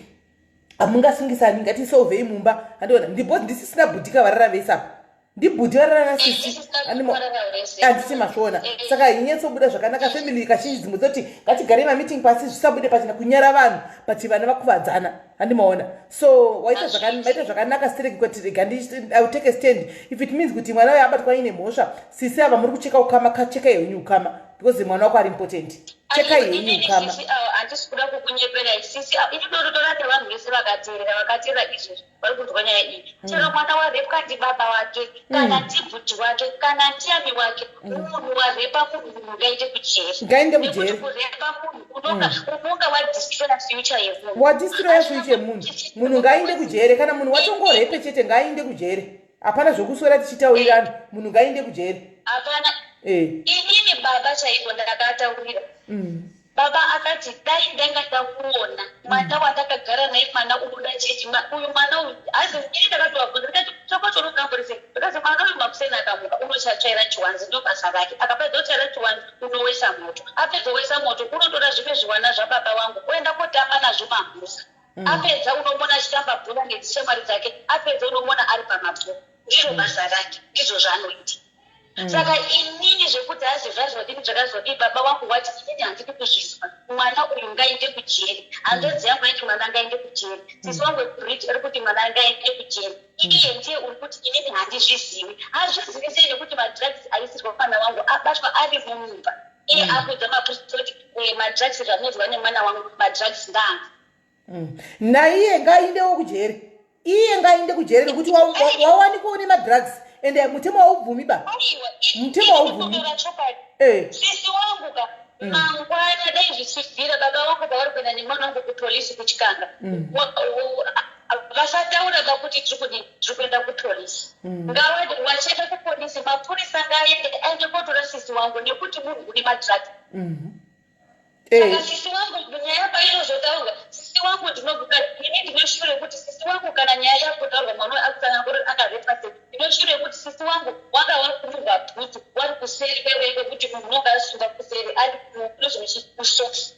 hamungasungisani ngatisolvei mumba andiona ndipo ndisisina bhudhika varara vese apa ndibhudhi varara sisi handisi masvona saka inyatsobuda zvakanaka family kazhinji dzimwe dzoti ngatigare mameeting pasi zvisabude pachina kunyara vanhu but vana vakuvadzana handimaona so maita zvakanaka stereki kuti rega I'll take a stand if it means kuti mwana uyo abatwa ine mhosva sisi ava muri kucheka ukama kacheka yenyu ukama because mwana wako ari important cheka yenyu ukama handisi kuda kukunyepera sisi inotorata vanhu vese vakateerera izvezvi vari kunzwa nyaya iyi chero mwana warepwa ndibaba wake kana ndibhudhi wake kana ndiani wake munhu warepa munhu ngaende kujeri kurepa munhu unonga wadistroya future yemunhu wadistroya future yemunhu munhu ngaende kujere kana munhu watongorepe chete ngaende kujere hapana zvokuswera tichitaurirana munhu ngaende kujere hapana inini baba chaipo ndakataurira baba akati dai ndangatakuona mwana wandakagara naye mwana unoda chechi uyu mwana uyu asi ini ndakatoabvunza ndikati chokochonokamborise ndikazi mwana uyu makuseni akamuka unochatsvaira chiwanzi ndo basa rake akapedza kutsvaira chiwanzi unowesa moto apedza kuwesa moto unotora zvipe zviwana zvababa vangu oenda kotamba nazvo mamhusa apedza unomona achitamba bhora nedzishamwari dzake apedza unomona ari pamabhora ndiro basa rake ndizvo zvaanoita saka inini zvekuti hazi zvazvodini zvakazvodii baba vangu wati inini handidi kuzvizwa mwana uyu ngaende kujeri hanzodzi yangu yaiti mwana ngaende kujeri sisi wangu wekubridge ari kuti mwana ngaende kujeri iye ndiye uri kuti inini handizvizivi hazvizivi sei nekuti madrugs aisirwa mwana wangu abatwa ari mumimba iye akudza mapurisa kuti madrugs zvanoizwa nemwana wangu madrugs ndanga naiye ngaindewo kujeri iye ngainde kujeri nekuti wawanikwa une madrugs ende mutemo waubvumi ba mutemo waubvumi sisi wangu ka mangwana dai zvichibvira baba vangu pavari kuenda nemwana wangu kupolisi kuchikanga vasataura bakuti tiri kuenda kupolisi ngavadi wachienda kupolisi mapurisa ngaende kotora sisi wangu nekuti munhu une madrugs saka sisi wangu nyaya painozotaurwa sisi wangu ndinobuda ini ndinoshure kuti sisi wangu kana nyaya yakotaurwa mwana akutanga kuti akarepase ndinoshure kuti sisi wangu wanga wari kumurwa bhutu wari kuseri kweveke kuti munhu unonga asunga kuseri ari kushoti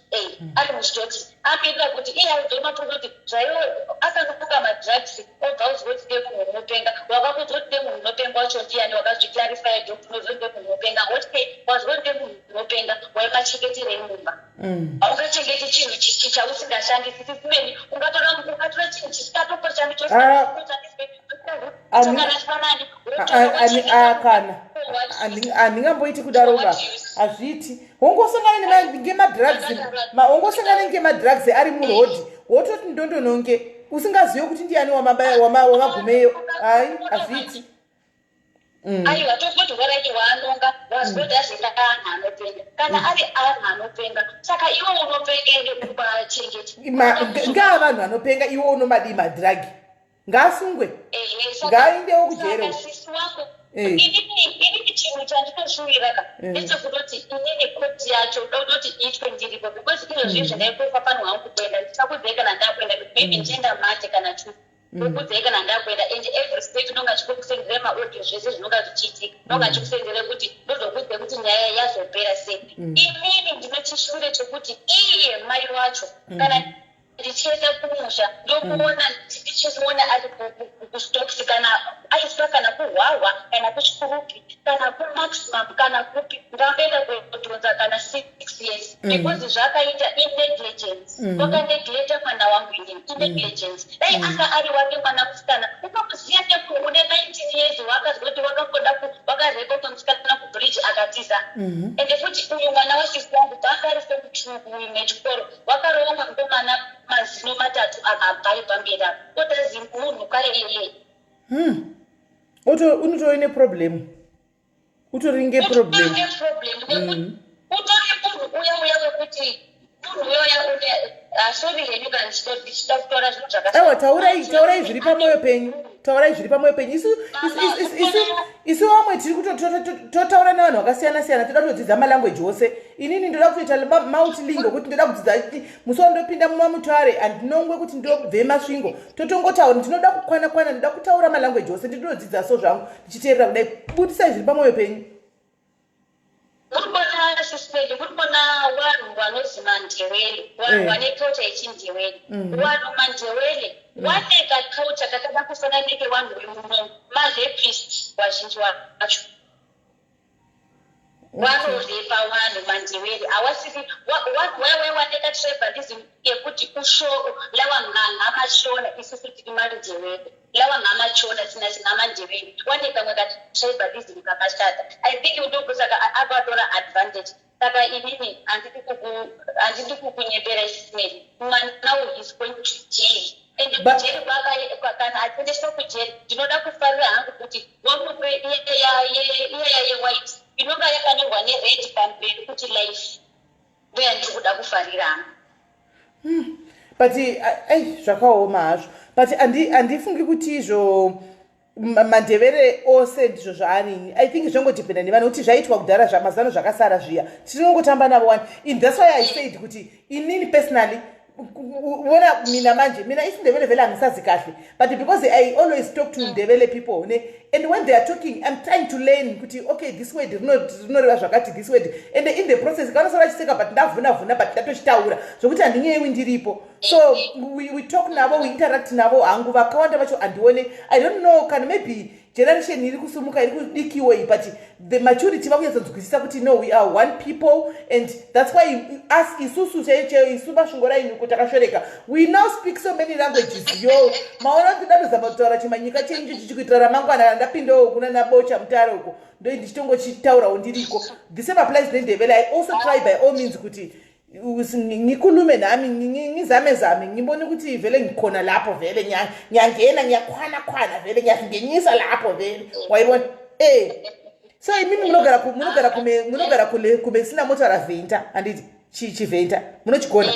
ari mushoti apindira kuti iye aizomatonga kuti zvaiwo akanobuka madrugs obva uzwa kuti de munhu unopenga wakakuzwa kuti de munhu unopenga wacho ndiani wakazviclarifya kuti unozwa de munhu unopenga woti wazwa de munhu unopenga waimachengeterei mumba haungachengeti chinhu chausingashandisi sisimeni ungatora chinhu chisikatopo kana handingamboiti kudaroba hazviti wongosangana ngemadrugs ari murodhi wototi ndondononge usingazivi kuti ndiani wamagumeyo hai hazviti aiwa tofoti waraiti waanonga wazodazenda anhu anopenga kana ari anhu anopenga saka iwo unopengenge kubachengeta ngaa vanhu vanopenga iwo unomadi madhiragi ngaasungwe ngaaindewo kujere sisi wako inini chinhu chandinoshuvira ndechekutoti inini koti yacho dototi itwe ndiripo because izvozvi zvindaikwekwa pano hangu kuenda ndichakudzai kana ndakuenda maybe ndienda mate kana tu ukudzai kana ndakuenda and every state ndonga chikukusendere maaudio zvese zvinonga zvichiitika ndonga chikusendere kuti ndozokudzai kuti nyaya yazopera sei inini ndinochishure chekuti iye mai wacho kana ndichienda kumusha ndokuona ndichimuona ari kustokisi kana aiswa kana kuhwahwa kana kuchikurupi kana kumaximum kana kupi ngamboenda kutonza kana 6 years because zvakaita inegligence wakanegleta mwana wangu inini inegligence dai aka ari wake mwana musikana ukamuziya une 19 years wakazoti wakamboda wakarekota musikana kubridge akatiza ende futi uyu mwana wasisiyangu taakarise mutsvuku mechikoro wakarowa mukomana mazino matatu akabhari pamberi apo otazi munhu kare iye unotori neproblemu utori ngeproblemu utori munhu uya wekuti munhu uya asori henyu kana ndichida kutora zvinhu zvakaiwa taurai zviri pamwoyo penyu taurai zviri pamwoyo penyu isu vamwe tiri kutotaura nevanhu vakasiyana siyana toda kutodzidza malanguage ose inini ndoda kutoita multilingual kuti ndoda kudzidza musi ndopinda mumamutare handinongwe kuti ndobve masvingo totongotaura ndinoda kukwana ndoda kutaura malanguage ose ndinodzidza so zvangu ndichiteerera kudai budisai zviri pamwoyo penyu murikona sisipedi murikona vanhu vanozi mandewele vanhu vane culture yechindewele vanhu mandewele vane kaculture kakada kufanana nekevanhu vemuno marapist vazhinji vacho vanorepa vanhu mandewele havasiri wane katribalism yekuti ushoro lavang'anga mashona isusu tiri mandewele lavang'amachona sina mandewele wane kamwe katribalism kakashata I think ndokusaka akatora advantage saka inini handiti kukunyepera isimeli mwana is going to jail ende kujeri kana achiendeswa kujeri ndinoda kufarira hangu kuti wamupe iye white inonga yakanyorwa nered pamberi kuti life ndoya ndiri kuda kufarira hangu but zvakaoma hazvo but handifungi kuti izvo mandevere ose ndizvo zvaarini I think zvongodhipenda nevanhu kuti zvaitwa kudhara mazano zvakasara zviya tinongotamba navo wani that's why I said kuti inini personally wona mina isindebele vele angisazi kahle but because I always talk to ndebele people and when they are talking I'm trying to learn kuti okay this word rinoreva zvakati this word and in the process kanosara chiseka but ndavhuna but ndatochitaura zvokuti handinyewi ndiripo so we talk navo we interact navo hangu vakawanda vacho handione I don't know kana maybe generation iri kusumuka iri kudikiwo iyi but the maturity vakunyatsonzwisisa kuti no we are one people and that's why us isusu chaicho isu mashongo rainu kuti takashoreka we now speak so many languages yo maona kuti datozama kutaura chimanyika chenyu chichikuitira ramangwana ndapindawo kuna nabocha mutare uko ndo ndichitongochitaurawo ndiriko the same applies nendebele I also try by all means kuti ngikulume nami ngizame ngibone ukuthi vele ngikhona lapho vele nyangena ngiyakwana vele ngiyangenyisa lapho vele wayibona so imini munogara kule sina motora venta anditi chiventa munochigona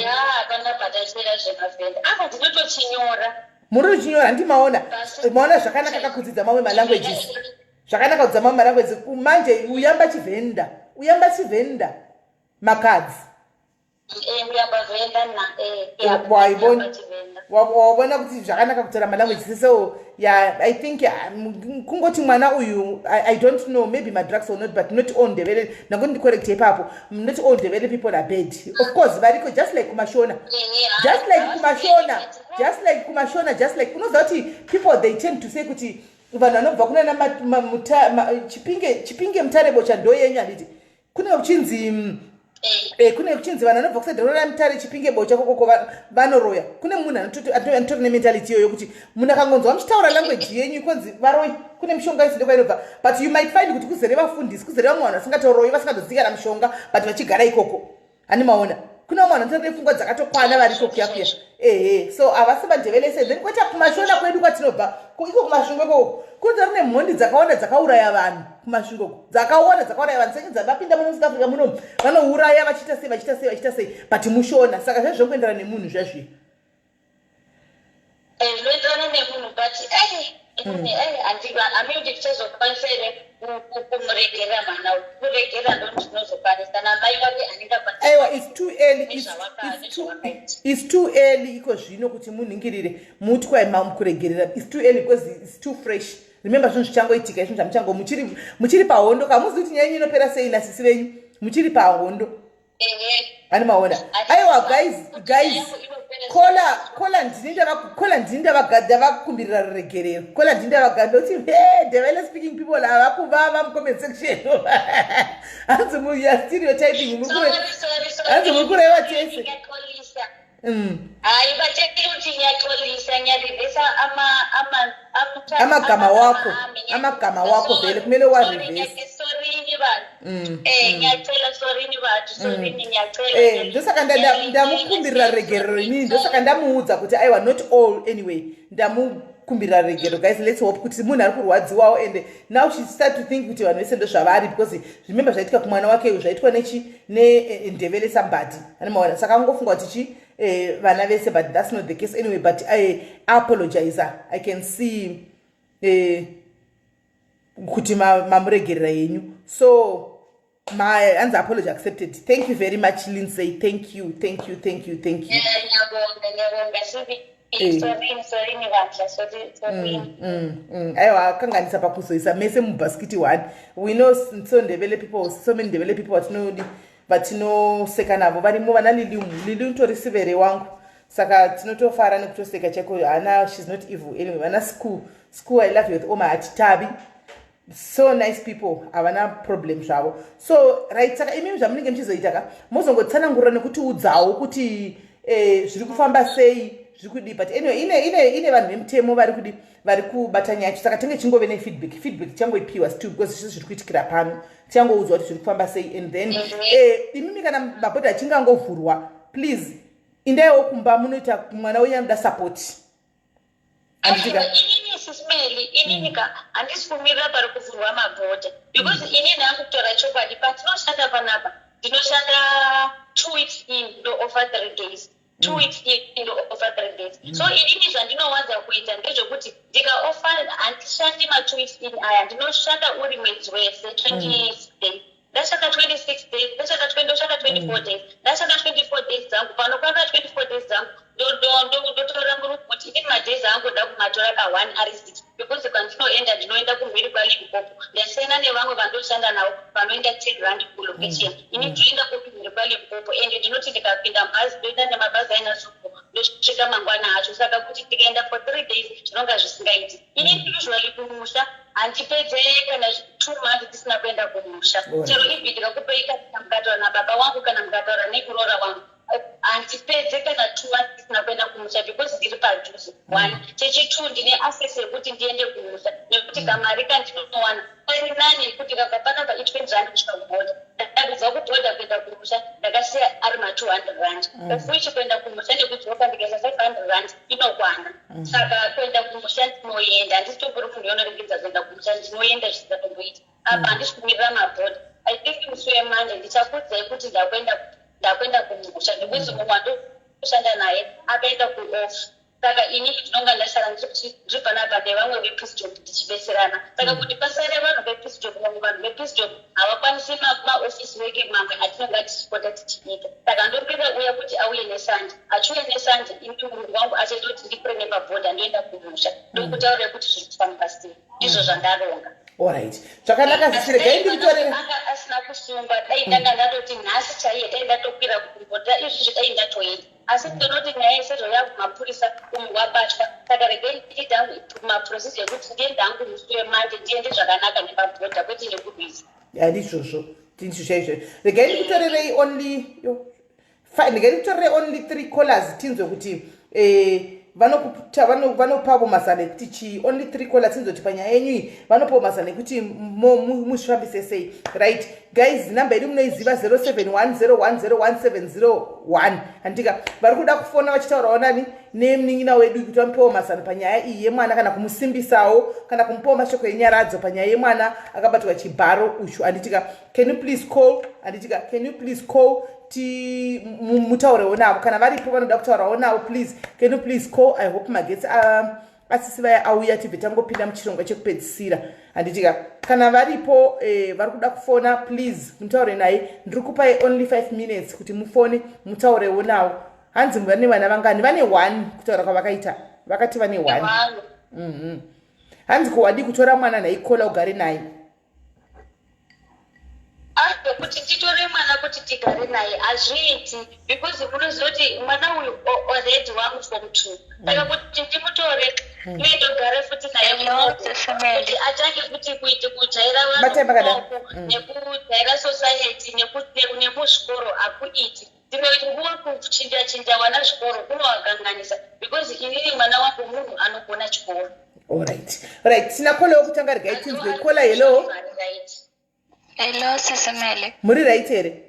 kana patachera zvemaventa apa ndinotochinyora munochinyora ndimaona zvakanaka kakudzidza mamwe malanguages zvakanaka kudzidza mamwe malanguages manje uyamba chivenda makadzi wabona kuti zvakanaka kutora malanguages so yeah I think kungoti mwana uyu I don't know maybe madrugs or not but not all ndebele nango ndicorrect ipapo not all ndebele people are bad of course variko just like kumashona just like unoziva kuti people they tend to say kuti vanhu vanobva kuna chipinge mutarebo chandoyenyu handiti kune uchinzi kune kuchinzi vanhu vanobva kusedhorora mutare chipinge bocha kokoko vanoroya kune munhu anotori nementality iyoyo kuti munhu akangonzwa muchitaura language yenyu ikonzi varoi kune mishonga isidoko inobva but you might find kuti kuzere vafundisi kuzere vamwe vanhu vasingatoroi vasingazodzikana mushonga but vachigara ikoko hani maona kuna mwana ntori nepfungwa dzakatokwana variko kuya kuya so havasi vandevele sei then kweta kumashona kwedu kwatinobva iko kumasvingo ikoko kunze rine mhondi dzakawanda dzakauraya vanhu kumasvingo ko dzakauraya vanhu senye dzavapinda muno South Africa muno vanouraya vachiita sei but mushona saka zvezvongoenderana nemunhu zvazviyo zvinoenderana nemunhu but handii kuti tichazokwanisa here kumuregera mwana kuregera ndondinozokwanisa namai vake aiwa it's too early iko zvino kuti munhingirire muti kwai kuregerera it's too early because it's too fresh remember zvinhu zvichangoitika izvinhu zvamuchango muchiri pahondo kamuzi kuti nyaya inopera sei nasisi venyu muchiri pahondo ani maona aiwa guys kola ndini ndavakumbirira ruregerero kola ndini ndavagadza kuti devele speaking people havakuvava mucomment section hanzi stereotyping hanzi muri kureva tese hayi vateki kuti nyatolisa nyarivhesa amagama wako vhele kumele sorini vanhu nyatela sorini vatu sorini nyatela ndosaka ndamukumbirira regerero inini ndosaka ndamuudza kuti aiwa not all anyway ndamukumbirira regerero guys let's hope kuti munhu ari kurwadziwawo and now she start to think kuti vanhu vese ndo zvavari because remember zvaitika kumwana wake zvaitwa nendevele somebody animaona saka angofunga kuti vana vese but that's not the case anyway but I apologize I can see kuti mamuregerera yenyu so my answer apology accepted. Thank you very much Lindsay, thank you. aiwa kanganisa pakuzoisa mese mubhaskiti 1 we know so ndevele people so many ndevele people vatinoseka navo varimo vana lili utori sivere wangu saka tinotofara nekutoseka chako hana she's not evil anyway vana school I love you with all my heart tabi so nice people havana problem zvavo so right saka imimi zvamunenge muchizoitaka mozongotsanangurira nekutiudzawo kuti zviri kufamba sei zvikudi but anyway ine vanhu vemutemo vari kubata nyaya saka tenge chingove nefeedback changoipiwa still because zvisi zviri kuitikira pano tichangoudzwa kuti zviri kufamba sei and then imimi kana mabhodha achinge angovhurwa please indaiwo kumba munoita mwana wenyu anoda support anditika Sis Melly ininika handisi kumirira pari kuvhurwa mabhodha because inini hangu kutora chokwadi patinoshanda panapa ndinoshanda 2 weeks in ndo offer 3 days 2 weeks in ndo offer 3 days so inini zvandinowanza kuita ndezvekuti ndikaofa handishandi ma2 weeks in aya ndinoshanda uri mwedzi wese 26 days ndashanda 26 days ndashanda 24 days ndashanda 24 days dzangu panokwana 24 days dzangu ndotora muruku kuti ini madays angu nda kumatora ka1 ari 6 because kwandinoenda ndinoenda kumhiri kwaLimpopo ndasiyana nevamwe vandoshanda navo vanoenda 10 rand kulocation ini ndinoenda kumhiri kwaLimpopo ende ndinoti ndikapinda mhazi ndoenda nemabhazi aina suku ndosvika mangwana acho saka kuti ndikaenda for 3 days zvinonga zvisingaiti ini usually kumusha handipedze kana 2 months tisina kuenda kumusha chero ibvi ndikakupeika mukataura nababa wangu kana mukataura nekurora wangu handipedze kana 2 months tisina kuenda kumusha because ndiri padhuze 1 chechi2 ndine access yekuti ndiende kumusha nekuti kamari kandinowana ari nani kuti kakapana pa20 rand kusvika kubhodha ndakabva kubhodha kuenda kumusha ndakasiya ari ma200 rand kafuichi kuenda kumusha ndikudzoka ndikaisa 500 rand inokwana saka kuenda kumusha ndinoenda handisitoburi munhu yonoregedza kuenda kumusha ndinoenda zvisingatomboita apa handisi kumirira mabhodha I think musi wemande ndichakudzai kuti ndakwenda kumusha ndikuzi mumwe andoshanda naye akaenda kuoff saka inini ndinonga ndasara ndiri panapa nevamwe vepeace job tichibetserana saka kuti pasare vanhu vepeace job vamwe vanhu vepeace job havakwanisi maofisi weke mamwe atinonga tichipota tichiita saka ndopera uya kuti auye nesanje achiuye nesanje ini murungu wangu achaitoti ndipure nepabhodha ndoenda kumusha ndokutaura kuti zviri kufamba sei ndizvo zvandaronga alright zvakanaka zisiregai ndikutorera asina kusunga dai ndanga ndatoti nhasi chaiye dai ndatokwira kubhodha izvi dai ndatoenda asi ndinoti nyaya yesezvo yakumapurisa umwe wabatwa saka regai ndiite hangu maprocess yekuti ndiende hangu musi wemande ndiende zvakanaka nepabhodha kwete nekubhizi handizvozvo tinizvo regai ndikutorerei only 3 callers tinzwe kuti vanopawo mazana ekuti chii only 3 callers tinzoti panyaya yenyu iyi vanopawo mazana ekuti muzvifambise sei. Right guys, namba yedu munoiziva 0710101701 handika vari kuda kufona vachitaurawo nani nemunin'ina wedu kuti vamupewo mazana panyaya iyi yemwana kana kumusimbisawo kana kumupawo mashoko enyaradzo panyaya yemwana akabatwa chibharo uchu handitika. Can you please call handitika, can you please call mutaurewo navo kana varipo vanoda kutaurawo navo please can you please call. I hope magetsi asisi vaya auya tibve tangopinda muchirongwa chekupedzisira handitika. Kana varipo vari kuda kufona please mutaure naye. Ndiri kupai only 5 minutes kuti mufone mutaurewo navo. Hanzi vane vana vangani? Vane 1 kutaura kwavakaita, vakati vane 1. Hanzi kuwadi kutora mwana naikola ugare naye kuti titore mwana kuti tigare naye hazviiti because kunozoti mwana uyu already wangu from 2 saka kuti ndimutore ndogare futi naye kuti atange kuti kuite kujaira vanhu nekujaira society nemuzvikoro hakuiti. Ndinoiti nguva kuchinja wana zvikoro kunowaganganisa because inini mwana wangu munhu anogona chikoro. Alright, tina kola yokutanga regai tinzwe. Kola hello. Hello, Sis Melly. Muri right here?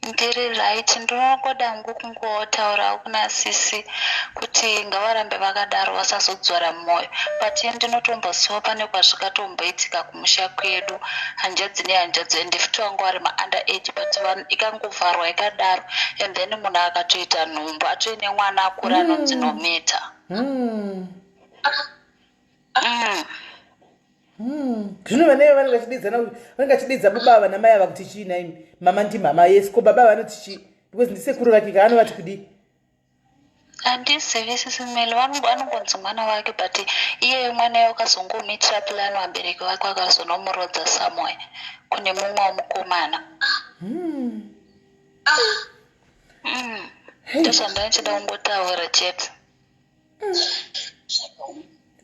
Ndiri right. Ndinokoda hangu kungotaura kuna Sisi kuti ngavarambe vakadaro vasazodzora mwoyo. But ndinotombosiwa pane kwazvikatomboitika kumusha kwedu. Hanjadzi nehanjadzi ende futi vangu vari ma-underage but ikangovharwa ikadaro and then munhu akatoita nhumbu atoine mwana akura anonzi Nometa. Zvino vana vanenge vachidedza baba vanamai ava kuti chii naimi mama ndimama yes ko baba vanoti chii because ndisekuru vake kaanova kudi handizivi Sis Melly vanongonzi mwana wake but iye mwana wakazongomitira pulani vabereki vake vakazonomurodza somewhere kune mumwe womukomana. Ndozvandaichida kungotaura chete.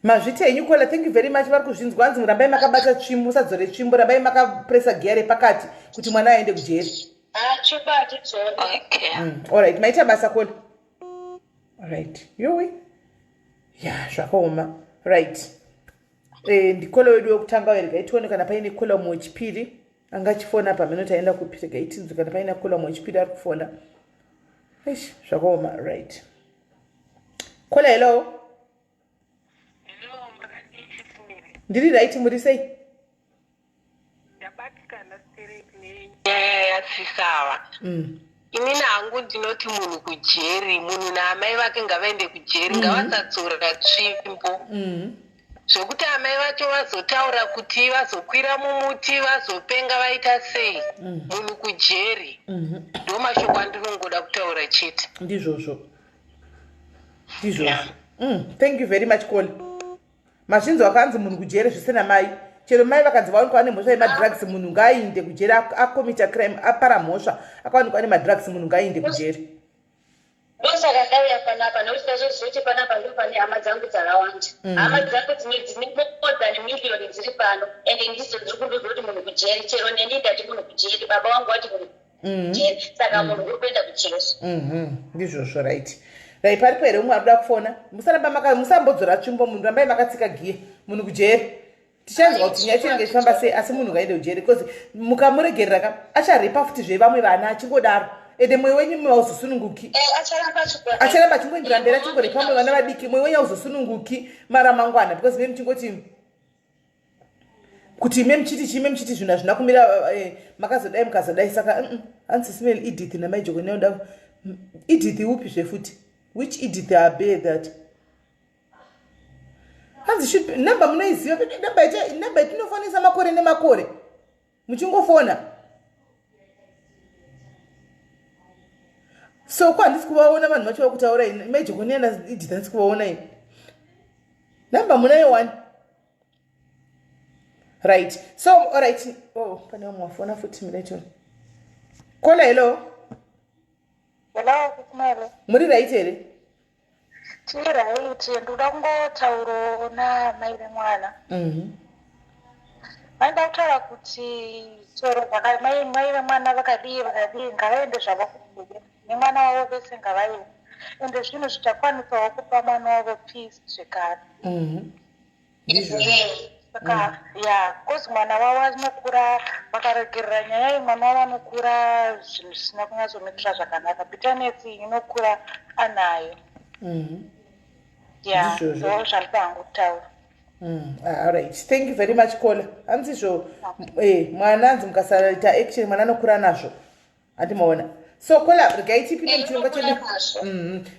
Mazvitenyu kola, thank you very much. Vari kuzvinzwa hanzi murambai makabata tsvimbo, musadzore tsvimbo, rambai makapresa gear repakati kuti mwana aende kujeri. Okay. Alright, maita basa kola. Alright, yowe. Yeah, zvakaoma. Right. Ndikola wedu wekutanga werega itione kana paine kola mumwe wechipiri angachifona pamene taenda kupita itinzwe kana paine kola mumwe wechipiri ari kufona. Eish, zvakaoma. Right. Kola hello. Ndiri right muri sei? Ndabatikana straight nenyaya yasisawa. Inini hangu ndinoti munhu kujeri, munhu naamai vake ngavaende kujeri, ngavasadzora tsvimbo. Zvokuti amai vacho vazotaura kuti vazokwira mumuti vazopenga vaita sei. Munhu kujeri. Ndo mashoko andinongoda kutaura chete. Ndizvozvo. Thank you very much Cole. Mazvinzi wakanzi munhu kujeri zvisina mai. Chero mai vakanzi vaonekwa ane mhosva yemadrugs munhu ngaainde kujeri akomita crime apara mhosva akaonekwa ane madrugs munhu ngaainde kujeri. Ndosaka ndauya panapa nokuti ndazozoti panapa ndo pane hama dzangu dzakawanda. Hama dzangu dzine more than million dziri pano ende ndidzo dziri kundozoti munhu kujeri chero neni ndati munhu kujeri baba vangu vati munhu kujeri saka munhu uri kuenda kujeri. Ndizvozvo right. Rai paripo here umwe arikuda kufona musaramba musambodzora tsvimbo munhu rambai makatsika giye munhu kujeri. Tichanzwa kuti nyaya chinenge chifamba sei asi munhu ngaende kujeri because mukamuregerera acharipa futi zvevamwe vana achingodaro ende mwoyo wenyu mauzosununguki. Acharamba achingoendera mberi achingoripa vamwe vana vadiki mwoyo wenyu auzosununguki mara mangwana because mimi muchingoti kuti ime muchiti chime muchiti zvinhu hazvina kumira makazodai mukazodai saka hanzi Sis Melly Edith namaijoko neoda Edith upi zvefuti which Edith abe that hanzi should namba munoiziva namba itinofonesa makore nemakore muchingofona so kwa handisi kuvaona vanhu vacho vakutaura ini maijoko neana Edith handisi kuvaona ini namba munayo 1 right so alright pane vamwe wafona futi milaitoni kola hello. Hello, Sis Melly. Muri right here? Tiri right, ndoda kungotaura namai vemwana. Vaida kutaura kuti tsoro mai vemwana vakadii ngavaende zvavo kugere nemwana wavo vese ngavaende ende zvinhu zvichakwanisawo kupa mwana wavo peace zvekare. Saka kozi mwana wavo anokura vakaregerera nyaya iyi, mwana wavo anokura zvinhu zvisina kunyatsomitira zvakanaka. Bitterness inokura anayo. Ndo zvandipanga kutaura. Alright, thank you very much Kola. Hanzizvo mwana anzi mukasaita action mwana anokura nazvo. Andimaona. So Kola, regai tipinde muchirongwa chedu.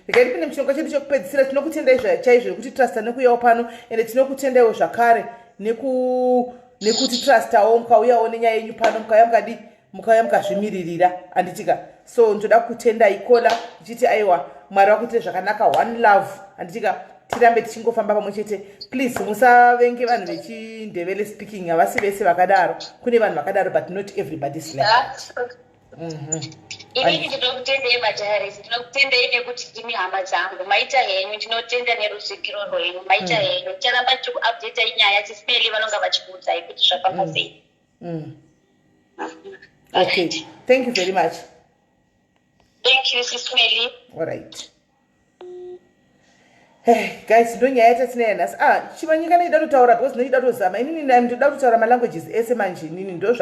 Regai tipinde muchirongwa chedu chokupedzisira. Tinokutendai chaizvo kuti trust nekuuyawo pano ende tinokutendaiwo zvakare nekuti trustawo mukauyawo nenyaya yenyu pano mukauya mukazvimiririra anditika. So ndoda kutendai Kola ndichiti aiwa Mwari wakuitira zvakanaka, one love anditika. Tirambe tichingofamba pamwe chete. Please musavenge vanhu vechindevele speaking, havasi vese vakadaro. Kune vanhu vakadaro but not everybody's like that. Inini ndinokutendei majaharisi, ndinokutendei nekuti ndimi hama dzangu. Maita henyu, ndinotenda neruzikiro rwenyu. Maita henyu, ticharamba tichikuupdata inyaya Sis Melly vanonga vachikuudzai kuti zvafamba sei. Okay, thank you very much. Thank you Sis Melly. All right. Hey guys, ndo nyaya yatatinayo nhasi. Chimanyika ndinoda kutaura because ndinoda kutozama. Inini ndinoda kutaura malanguages ese manje. Inini ndo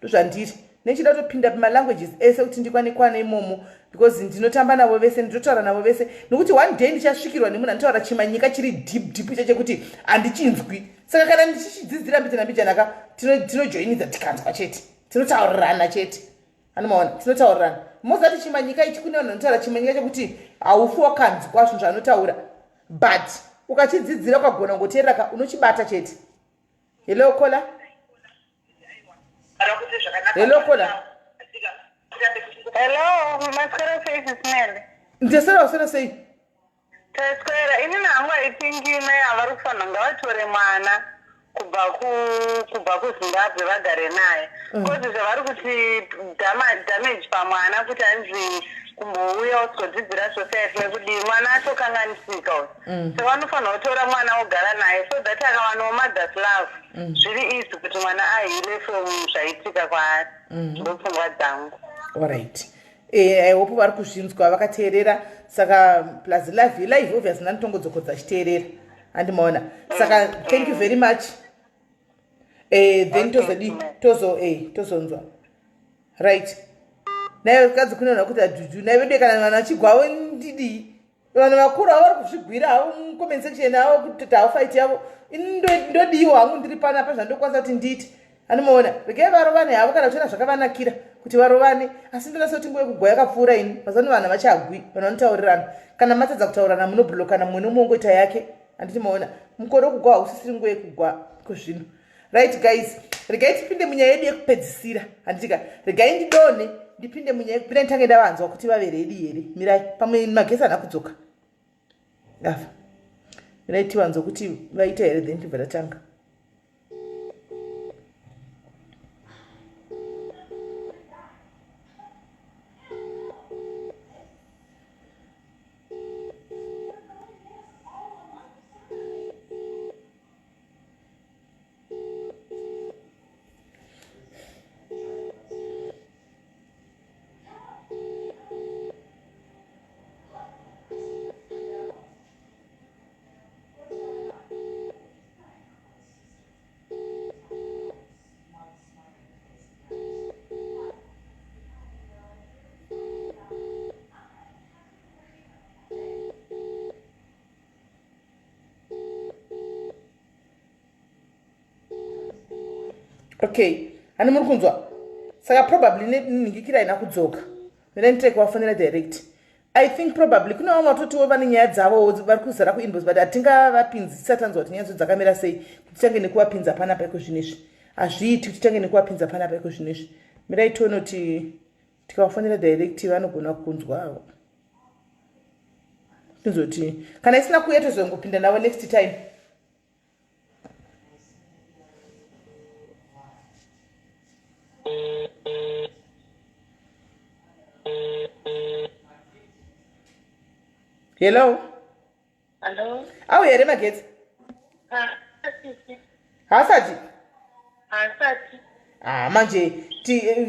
zvandiri. Nechida kutopinda pamalanguages ese kuti ndikwane imomo because ndinotamba navo vese, ndinotaura navo vese. Nokuti one day ndichasvikirwa nemunhu anotaura chimanyika chiri deep chekuti handichinzwi. Saka kana ndichidzidzira mbitsana mbijanaka tinojoinidza tikanzwa chete. Tinotaurirana chete. Anomaona, tinotaurirana. Mozati chimanyika ichi kune vanhu vanotaura chimanyika chekuti haufi wakanzwa zvinhu zvanotaura. But ukachidzidzira ukagona ngoteerera unochibata chete. Hello Kola. Hello Kola. Hello, maswera sei Sis Melly. Ndesera sei. Taswera ini nangu aitingi mai avari kufanira ngavatore mwana kubva kuZimbabwe vagare naye. Kozi zvavari kuti damage pamwana kuti anzi kumbouya usigodzidzira society nekuti mwana atokanganisika uyu. So vanofanira kutora mwana ogara naye so that akawanawo mother's love. Zviri easy kuti mwana ahile from zvaitika kwaari. Ndopfungwa dzangu. Alright. I hope vari kuzvinzwa vakateerera. Saka plus live obvious ndanotongodzokodza chiteerera. Andimaona. Saka thank you very much. Then tozonzwa. Right. Naye kadzi kunoona kuti ajuju naye vedu kana vana vachigwawo ndidi. Vanhu vakuru vari kuzvigwira havo mucomment section havo kuti haufight yavo. Ndodiwa hangu ndiri panapa zvandokwanisa kuti nditi. Anomaona. Regai varovane havo kana kuchiona zvakavanakira kuti varovane. Asi ndonasa kuti nguva yekugwa yakapfuura ini. Mazano vanhu havachagwi. Vanhu vanotaurirana. Kana matadza kutaurirana munobhulokana mumwe nomumwe ngoita yake. Handiti maona. Mukore wekugwa hausisiri nguva yekugwa kuzvino. Right guys. Regai tipinde munyaya yedu yekupedzisira. Handitika. Regai ndidone. Ndipinde munyaya yekupinda nditange ndavanzwa kuti vave ready here. Mirai pamwe magesi ana kudzoka. Afa. Mirai tivanzwa kuti vaita here then tibva tatanga. Okay, ani muri kunzwa. Saka probably ningikira ina kudzoka. Mina nditeke wafanira direct. I think probably kuna vamwe vatotiwo vane nyaya dzavo vari kuzara kuinbox but hatingavapinzisa tanzwa kuti nyaya dzakamira sei kuti titange nekuvapinza panapa iko zvinezvi. Hazviiti kuti titange nekuvapinza panapa iko zvinezvi. Mirai tione kuti tikawafanira direct vanogona kunzwa havo. Tinzoti kana isina kuuya tozongopinda navo next time. Hello. Hello. Au here magetsi. Hasati. Manje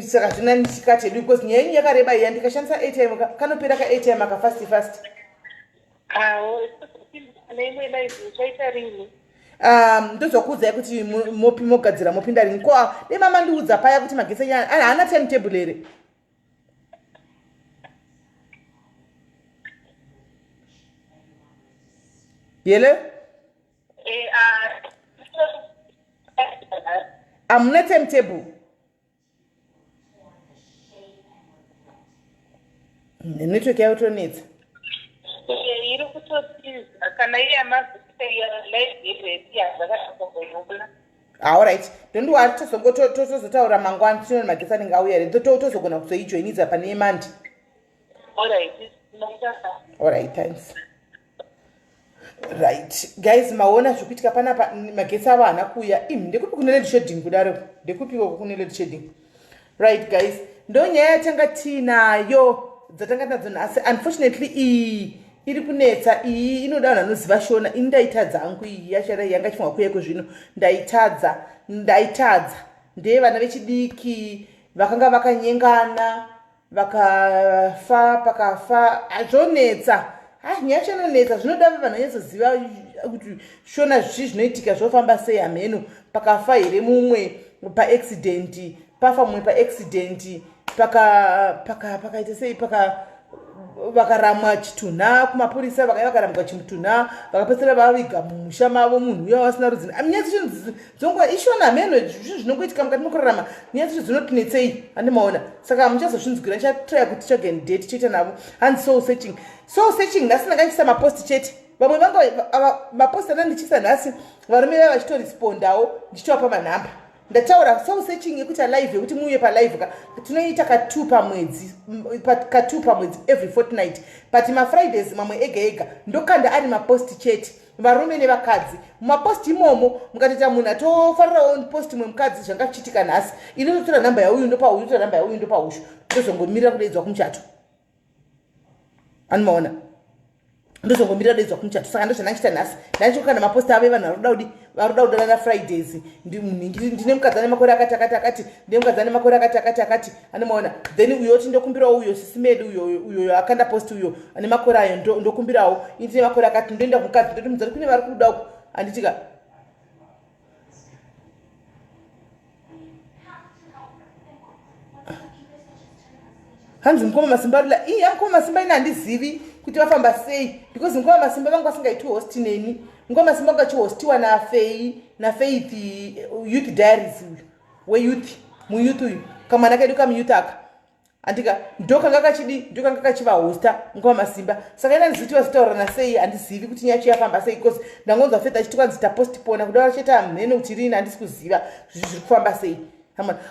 saka zvina ndikati because nyaya yakareba iya ndikashandisa ATM kanopera ka ATM aka fast. ndozokuudzai kuti mogadzira mopinda rini ko dei mama ndiudza paya kuti magetsi enyu haana timetable here. Yele? Hamuna timetable. Network yakutonetsa. Iri kutotiza kana iye amazita alright, don't worry, tozotaura mangwana tinona magetsi anenge auya here tozogona kuzoijoinidza pane yemandi. Alright, thanks. Right guys, maona zvikuitika panapa magetsi ava haana kuuya. Ndekupi kune load shedding kudaro? Ndekupiko kune load shedding? Right guys, ndo nyaya yatanga tinayo dzatanga nadzo nhasi. Unfortunately iri kunetsa iyi inoda vanhu vanoziva shona. Ini ndaitadza hangu iyi yachara yanga chifungwa kuuyako zvino ndaitadza ndevana vechidiki vakanga vakanyengana vakafa pakafa zvonetsa. Nyaya chinonetsa zvinoda vanhu vanyazoziva kuti shona zvi zvinoitika zvofamba sei hameno. Pakafa here mumwe paaccident, pafa mumwe paaccident, pakaita sei vakaramwa chitunha kumapurisa, vakaramwa chitunha vakapedzisira vaviga mumusha mavo munhu uya wasina rudzini. Nyaya dzongoa ishona hameno zvinongoitika mukati mekurarama. Nyaya dzacho dzinotinetsei handimaona. Saka muchazozvinzwira ndichatraya kuti chagende tichoita navo hanzi soul searching. Soul searching nhasi ndakandichisa mapost chete. Vamwe vanga mapost anandichisa nhasi varume vaya vachitorespondawo ndichitova manhamba. Ndataura soul searching yekuti alive yekuti muuye palive tinoita ka2 pamwedzi every fortnight. But mafridays mamwe ega ega ndokanda ari mapost chete varume nevakadzi. Mumapost imomo mukatoita munhu atofarirawo post mwe mukadzi zvanga zvichiitika nhasi, inotora namba yauyu ndopa uyu, inotora namba yauyu ndopa ushu, ndozongomirira kudaidzwa kumuchato. Anomaona ndozongomirira kudaidzwa kumuchato. Saka ndozvandandichita nhasi. Ndandichokana mapost ave vanhu varoda kudana Fridays. Ndine mukadzi ane makore akati ndine mukadzi ane makore akati anomaona. Then uyo tindokumbirawo uyo Sis Melly uyo akanda post uyo ane makore ayo ndokumbirawo ndine makore akati ndoenda kumukadzi ndoti mudzari kune vari kuda uku anditika hanzi mukoma masimba rula mukoma masimba ina handizivi kuti vafamba sei because mukoma masimba vanga vasingaiti host neni. Mukoma masimba ngachihostiwa na Faith Youth Diaries weyouth muyouth uyu kamwana kedu kamuyouth aka andika ndokanga kachiva hosta mukoma masimba. Saka ina ndizitiwa zitaura nasei handizivi kuti nyacho yafamba sei because ndangonzwa Faith achitokwanzita postpone kudava cheta mhene kuti rini handisi kuziva zviri kufamba sei.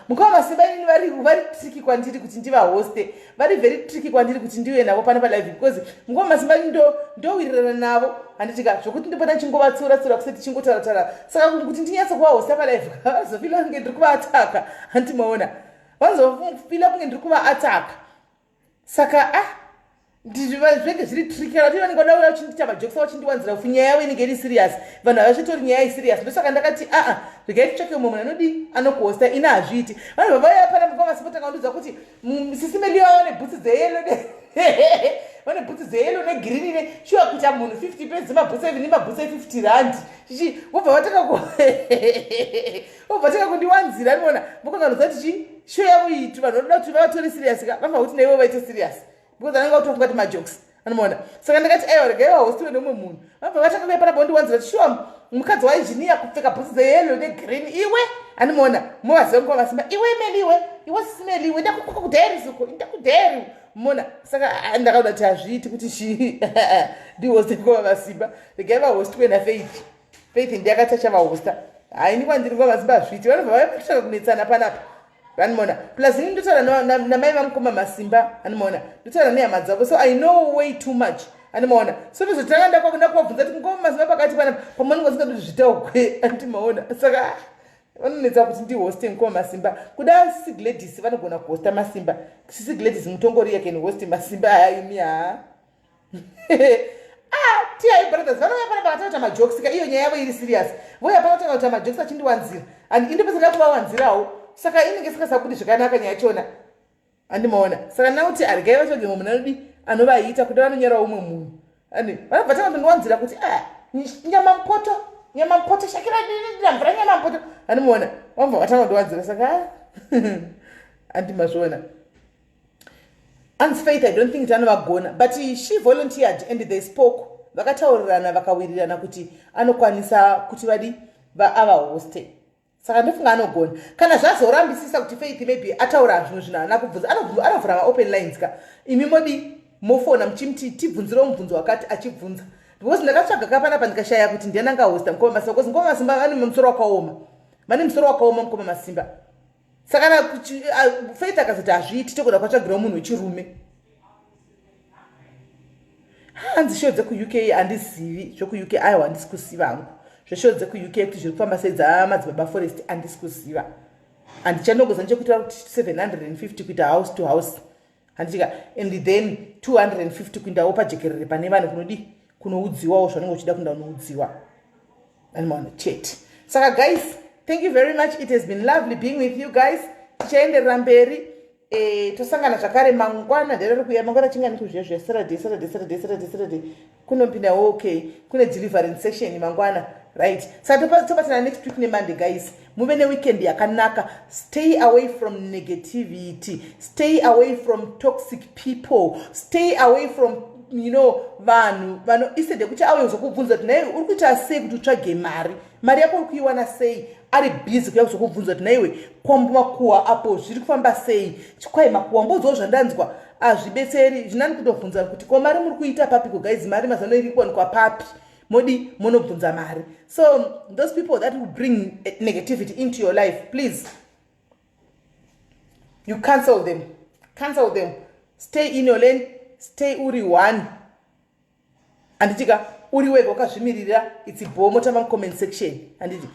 Mukoma masimba ini vari tricky kwandiri kuti ndiva hoste, vari very tricky kwandiri kuti ndiwe navo pana palive because mukoma masimba ini ndowirirana navo handitika zvokuti ndipota chingovatsura kusati chingotaura. Saka kuti ndinyatsa kuva hosta palive vazofila kunge ndiri kuvaataka handimaona, vazofila kunge ndiri kuvaataka. Saka zvenge zviri tricky kuti vanenge vadaura uchindiita majokisa vachindiwanzira kuti nyaya yavo inenge iri serious, vanhu havashitori nyaya iserious. Ndosaka ndakati regai titsvake mumwe munhu anodi anokuhosta ina hazviiti. Vanhu vavaya pana mukoma masimba takandiudza kuti Sis Melly vane bhutsi dzeyelo vane bhutsi dzeyelo negirini shuwa kuita munhu 50 pence mabhutsi evini mabhutsi e50 chichi wobva wataka kundiwanzira anoona mukanganodza tichi shuwa yavo itu vanhu vanoda kuti vavatori serious vamva kuti naivo vaite serious because anenge utofunga kuti majokes anomaona. Saka ndakati regai vahostiwe nemumwe munhu vabva vatanga kuya panapa ndiwanzira kuti shuwa mukadzi wainjiniya kupfeka bhutsi dzeyelo negirini iwe anomaona movaziva mukoma masimba iwe Melly iwe Sis Melly iwe ndakukoka kudhairi zuko ndakudhairi mona. Saka ndakauda kuti hazviiti kuti ndihoste mukoma masimba, regai vahostiwe naFaith ndiyakatacha vahosta. Haini kwandiri mukoma masimba hazviiti, vanobva vapataka kunetsana panapa vanimona. Plus ini ndotaura namai vamukoma masimba anomaona, ndotaura nehama dzavo, so I know way too much anomaona. So ndozotanga ndakuvabvunza kuti mukoma masimba pakati panapa pamunenge usingadi zvitaukwe andimaona. Saka vanonetsa kuti ndihoste mukoma masimba. Kuda Sisi Gladys vanogona kuhosta masimba. Sisi Gladys mutongori yake nihoste masimba haimi TI brothers vanouya panapa vatauta majokes ka iyo nyaya yavo iri serious. Voya panotanga kuita majokes achindiwanzira and indipesana kuvawanzirawo. Saka inenge isingasabudi zvakanaka nyaya chona handimaona. Saka nauti regai vatsvage munhu anodi anovaita kuti vanonyarawo umwe munhu ani vanobva tavandondiwanzira kuti nyama mpoto shakira mvura nyama mpoto animuona vamva vatavandondiwanzira saka andimazviona. Aunt's Faith, I don't think vanovagona, but she volunteered and they spoke. Vakataurirana vakawirirana kuti anokwanisa kuti vadi avahoste. Saka ndofunga anogona. Kana zvazorambisisa kuti Faith maybe ataura zvinhu zvina anakubvunza anovhura open lines ka. Imi modi mofona mchimti tibvunzira mubvunzo wakati achibvunza. Because ndakatsvaga kapanapa ndikashaya kuti ndiani angahosta mukoma masimba because mukoma masimba vane musoro wakaoma. Vane musoro wakaoma mukoma masimba. Saka na Faith akazoti hazviiti tokuda kwatsvagira munhu wechirume. Hanzi show dzeku UK handizivi zvoku UK aiwa handisi kuziva hangu. Zveshow dzeku UK kuti zviri kufamba sei dzamadzibaba forest handisi kuziva. Handichanongoza nechekutaura kuti 750 kuita house to house. Handitika and then 250 kuindawo pajekerere pane vanhu kunodi kunoudziwawo zvanenge uchida kunda unoudziwa. Animaona chete. Saka guys, thank you very much. It has been lovely being with you guys. Tichaenderera mberi. Tosangana zvakare mangwana nderero kuya mangwana chingani kuzvezve Saturday kunompindawo okay kune deliverance session mangwana right. Saka tobatana next week neMonday guys. Muve neweekend yakanaka. Stay away from negativity. Stay away from toxic people. Stay away from vanhu instead yekuti auye kuzokubvunza kuti naiwe uri kuita sei kuti utsvage mari yako uri kuiwana sei ari busy kuya kuzokubvunza kuti naiwe kwamakuwa apo zviri kufamba sei chikwai makuwa mbodzowo zvandanzwa azvibetseri zvinani kutobvunza kuti ko mari muri kuita papiko guys mari mazano iri kuwanikwa papi modi munobvunza mari. So those people that will bring negativity into your life, please you cancel them. Stay in your lane. Stay uri one. Anditika uri wega wakazvimirira it's bomo tama comment section. Anditi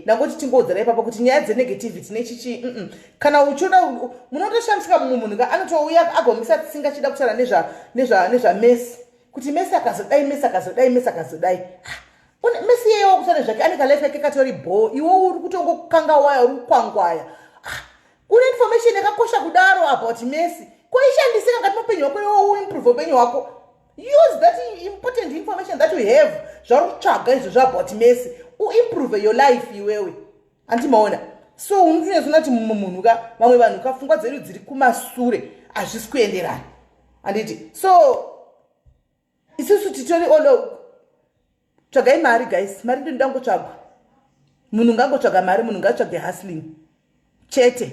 nangoti tingodzera ipapo kuti nyaya dzenegativity nechichi kana uchiona munotoshamsika munhu anotouya agomisa tsinga chida kutaura nezva Messi kuti Messi akazodai Messi yeyo kutaura zvake ane kalife yake katori bo iwo uri kutongokanga waya uri kwangwaya une information yakakosha kudaro about Messi koishandisika ngati mupenyu wako iwo uimprove upenyu wako. Use that important information that you have zvarutsvaga izvo about Messi uimprove your life iwewe andimaona. So unofunga kuti munhu ka vamwe vanhu kafungwa dzedu dziri kumasure hazvisi kuenderana anditi. So isusu titori tsvagai mari guys. Mari ndo ndangotsvagwa. Munhu ngangotsvaga mari, munhu ngatsvage hustling chete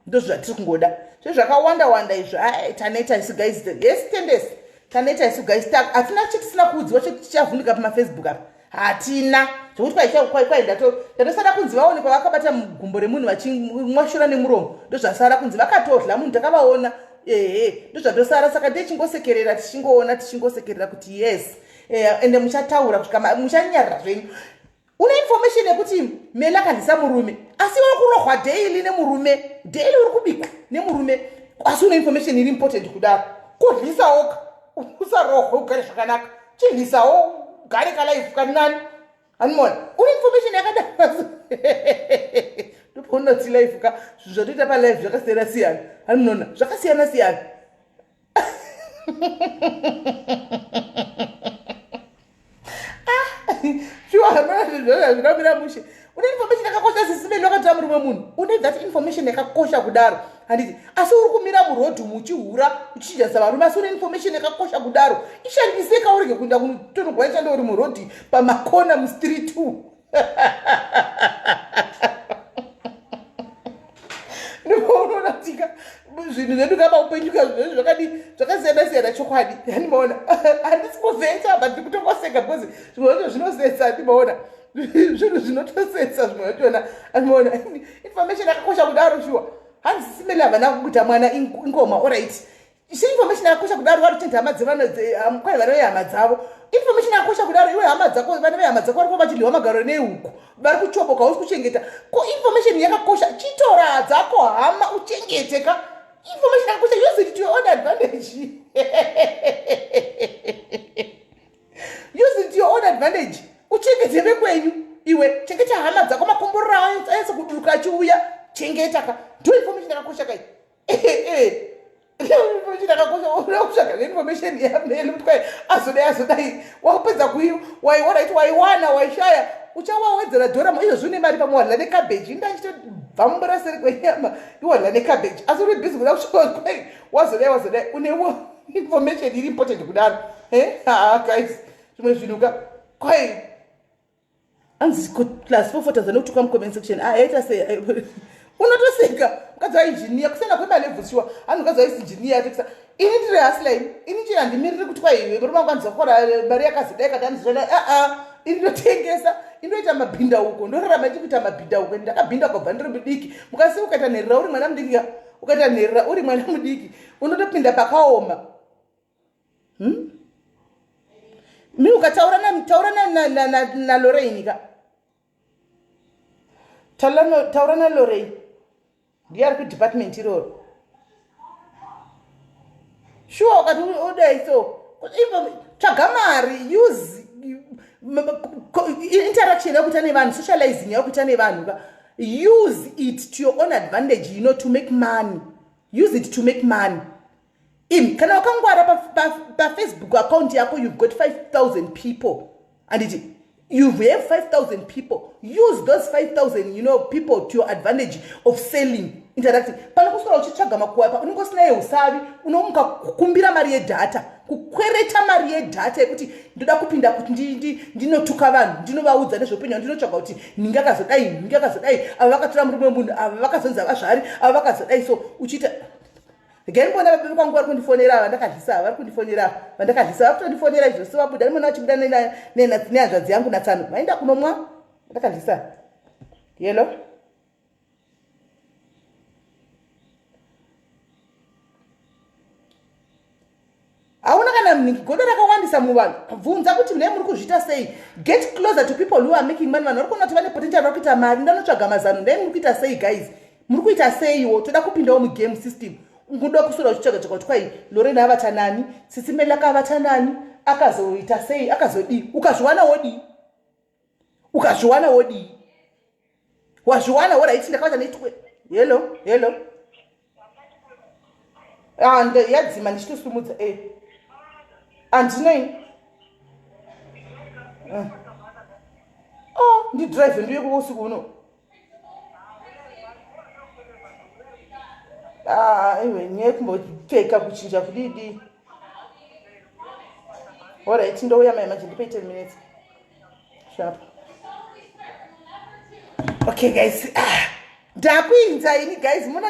ndozvo zvatiri kungoda. Zvakawanda izvo tanaita isu guys. Yes tendency tanaita isu guys hatina chetisina kuudziwa chetichavhunika pamafacebook apa hatina zvokuti kwaenda ndatosara kunzi vaone kwavakabata mugumbo remunhu vachimwashura nemuromo ndozvasara kunzi vakatodla munhu takavaona ndozvatosara. Saka ndechingosekerera tichingosekerera kuti yes ende muchataura kusvika muchanyarira zvenyu. Une information yekuti Mela akandisa murume asi uri kurohwa daily nemurume daily uri kubikwa nemurume asi une information iri important kudaro kodlisawo usarohwe ugare zvakanaka chidlisawo ugare kalife kanani animona une information yakadaro ndopaunoti life ka zvotoita palife zvakasiyana animona zvakasiyana zvinomira mushe. Une information yakakosha Sis Melly wakataura murume munhu une that information yakakosha kudaro handiti asi uri kumira murodhi muchihura uchichinjasa varume asi une information yakakosha kudaro ishandise kaurege kuenda kutonogwa ishanda uri murodhi pamakona mustreet ndipounoona kutika zvinhu zvedu kamaupenyuka zvinhu zvakasiyana chokwadi andimaona handisi kuvheta but ndikutongoseka because zvimwe zvinosetsa andimaona zvinhu zvinotosetsa zvimwe zvachona andimaona information yakakosha kudaro shuwa hanzi Sis Melly havana kuita mwana ingoma alright information yakakosha kudaro vari kuchinja hama kwai vana vehama dzavo information yakakosha kudaro iwe hama dzako vana vehama dzako vari kuva vachidliwa magaro nehuku vari kuchoboka usi kuchengeta ko information yakakosha chitora dzako hama uchengete ka information yakakosha use it to your own advantage use it to your own advantage uchengete vekwenyu iwe chengeta hama dzako makomborero ayo aise kuduka achiuya chengeta ka ndo information yakakosha kai information yakakosha unokushaga information information yameli kuti kwai azodai wakupedza waiona kuti waiwana waishaya uchawawedzera dhora izvozvi une mari pamwe wadla nekabheji indachitobvambura seri kwenyama iwadla nekabheji asi uri bhizi kuda kushoa kwai wazodai unewo information iri important kudaro guys zvimwe zvinuka kwai anzi class 4 nokuti comment section yaita sei unotoseka mukadzi wainjiniya kusena kwemalevels shuwa ani mukadzi waisinjiniya tekisa ini ndiri haslime ini chiri handimiriri kuti kwai murume akwanisa kukora mari yakazodai katanizvana ini ndotengesa inoita mabhindauko ndorarama ichi kuita mabhindauko ndakabhinda kwabva ndiri mudiki mukasi ukaita nherera uri mwana mudiki ukaita nherera uri mwana mudiki unotopinda pakaoma mi ukataura na Lorraine ka taura na Lorraine ndiyari kudepartment iroro sure ukati udai so tsvaga mari use interaction yakuita nevanhu socializing yakuita nevanhu ka use it to your own advantage to make money use it to make money kana wakangwara pa-Facebook account yako you've got 5,000 people and you have 5,000 people use those 5,000 people to your advantage of selling interacting pano kusora uchitsvaga makuwapa unenge usina usavi unomuka kukumbira mari yedhata kukwereta mari yedhata yekuti ndoda kupinda kuti ndinotuka vanhu ndinovaudza nezveupenyu ndinotsvaga kuti ndingakazodai ava vakatora murume munhu ava vakazonzi vazvari ava vakazodai so uchiita again bona vabebi kwangu vari kundifonera vandakadlisa vari kundifonera vandakadlisa vari kutondifonera izvo so vabuda nimona vachibuda nehanzvadzi yangu natsano vaenda kunomwa vandakadlisa yelo hauna kana mningi godo rakawandisa muvanhu bvunza kuti mune muri kuzviita sei get closer to people who are making money vanhu vari kuona kuti vane potential vari kuita mari ndanotsvaga mazano ndai muri kuita sei guys muri kuita seiwo toda kupindawo mugame system nguda kusura uchitsvaga kuti kwai Lorraine avata nani Sis Melly akavata nani akazoita sei akazodi ukazviwana wodi wazviwana waraiti ndakavata neitwe hello and yadzima ndichitosumudza andinoi ndidrive ndiye kuusiku uno iwe nyaya kumbopfeka kuchinja kudidi alright ndouya mai manje ndipe 10 minutes sharp okay guys ndakuinza ini guys mona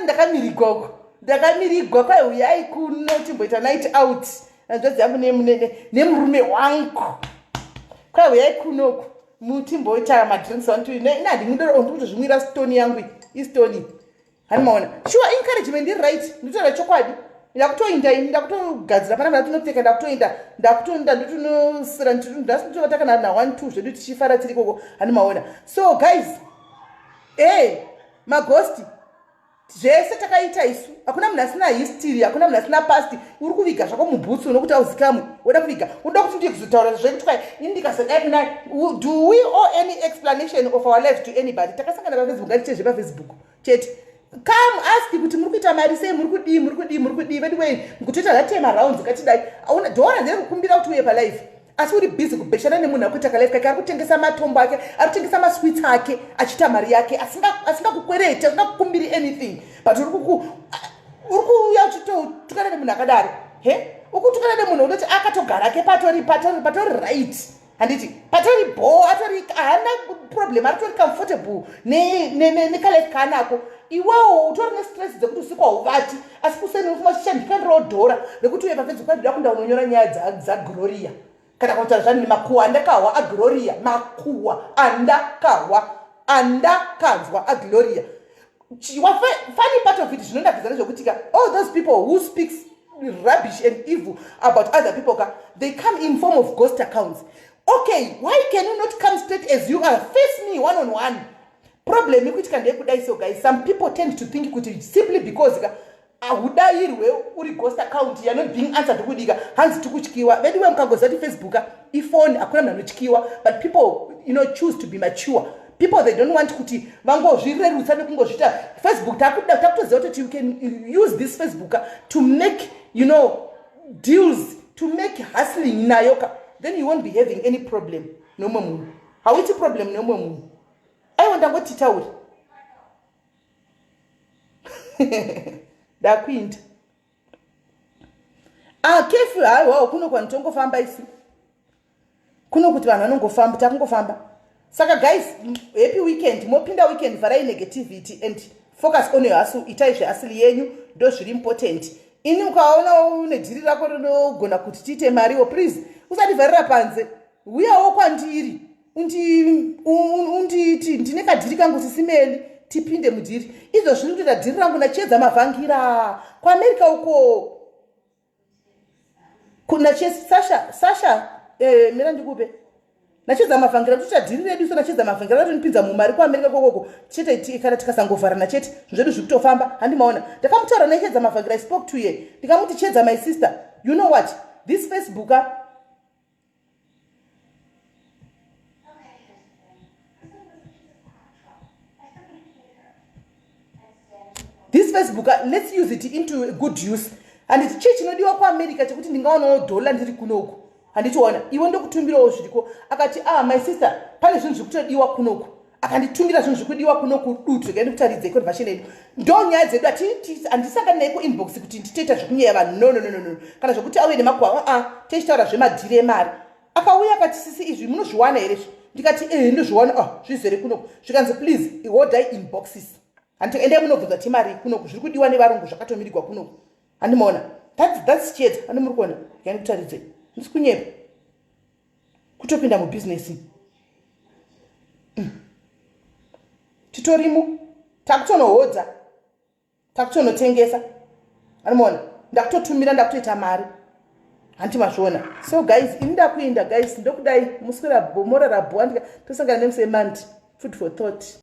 ndakamirigwa kwai Huyai kuno timboita night out nanzvadzi yangu nemurume wangu kwai Huyai kunoku mutimboita madrinks ndikutozvimwira stoni yangu istoni hani maona sure encouragement is right nditoda chokwadi ndakutoinda ini ndakutogadzira pana tinopfeka ndakutoinda ndotonosira ndasitova kana na 1 2 zvedu tichifara tiri koko hani maona so guys maghosti zvese takaita isu hakuna munhu asina history hakuna munhu asina past uri kuviga zvako mubhutsu unokuti auzikamwe woda kuviga unoda kuti ndiye kuzotaura zvekuti kwai ini ndikazodai kuna do we owe any explanation of our lives to anybody takasangana pafacebook ngatichezve pafacebook chete come ask kuti muri kuita mari sei muri kudii anyway mukutoita zatema rounds katidai auna ndere kukumbira kuti uye palife asi uri busy kubheshana nemunhu akuita kalife kake ari kutengesa matombo ake ari kutengesa masweets ake achiita mari yake asingakukwereti asingakukumbiri anything but uri kuuya uchitotukana nemunhu akadaro ukutukana nemunhu unoti akatogara ake patori right handiti patori atori haana problem aritori comfortable nekalife kaanako iwewo utori nestress dzekuti usiku hauvati asi kuseni ufuma chichandikandirawo dhora rekuti uye pafacebook andida kunda unonyora nyaya dzagloria kana kutaura zvani makuhwa andakahwa agloria makuhwa andakanzwa agloria funny part of it zvinondabvisa nezvekuti all those people who speaks rubbish and evil about other people they come in form of ghost accounts. Okay, why can you not come straight as you are? Face me one on one. Problem which can they so guys. Some people tend to think kuti simply because ahudairwe uri ghost account you are not being answered kudiga hands tukuchikiwa. Very well mkagoza ti Facebook iphone akuna mnanochikiwa, but people choose to be mature. People they don't want kuti vango zvirerutsa nekungozvita Facebook takutoziva kuti you can use this Facebook to make deals, to hustling nayo then you won't be having any problem nomwe munhu hauiti problem nomwe munhu aiwa ndangoti tauri ndakuinda kefu haiwawo kuno kwanitongofamba isi kuno kuti vanhu vanongofamba takungofamba saka guys happy weekend mopinda weekend varai negativity and focus on your hustle itai zveasili yenyu ndo zviri important ini ukaona une dhiri rako rinogona kuti tiite mariwo please usativharira panze uyawo kwandiri unditi ndine kadhiri kangu Sis Melly tipinde mudhiri izvo zviri kutoita dhiri rangu nachedza mavhangira kuamerica uko Sasha mira ndikupe nachedza mavhangira toita dhiri redu so nachedza mavhangira ratonipinza mumari kuamerica kokoko chete kana tikasangovharana chete zvedu zviri kutofamba handimaona ndakamutaura nechedza mavhangira I spoke to ye ndikamuti chedza my sister you know what this Facebook let's use it into good use and chii chinodiwa kuamerica chekuti ndingaonawo dhola ndiri kunoku handitiona iwe ndokutumbirawo zviriko akati my sister pane zvinhu zviri kutodiwa kunoku akanditumbira zvinhu zviri kudiwa kunoku dutu ikaenda kutaridza conversion yedu ndonyaya dzedu handisangani naye kuinbox kuti nditoita zvekunyaya vanhu no kana zvokuti auye nemakwa tichitaura zvemadhiri emari akauya akati Sisi izvi munozviwana here ndikati ndozviwana zvizere kunoku zvikanzi please ihodai inboxes handikaendai munobvunza timari kunoku zviri kudiwa nevarungu zvakatomirigwa kunoku handimaona that's chet ane muri kuona yani kutaridze ndisi kunyepa kutopinda mubhizinesi titorimo takutonohodza takutonotengesa handimaona ndakutotumira ndakutoita mari handimazviona so guys ini ndakuenda guys ndokudai muswera bhomora rabhoa tosangana nemusemandi food for thought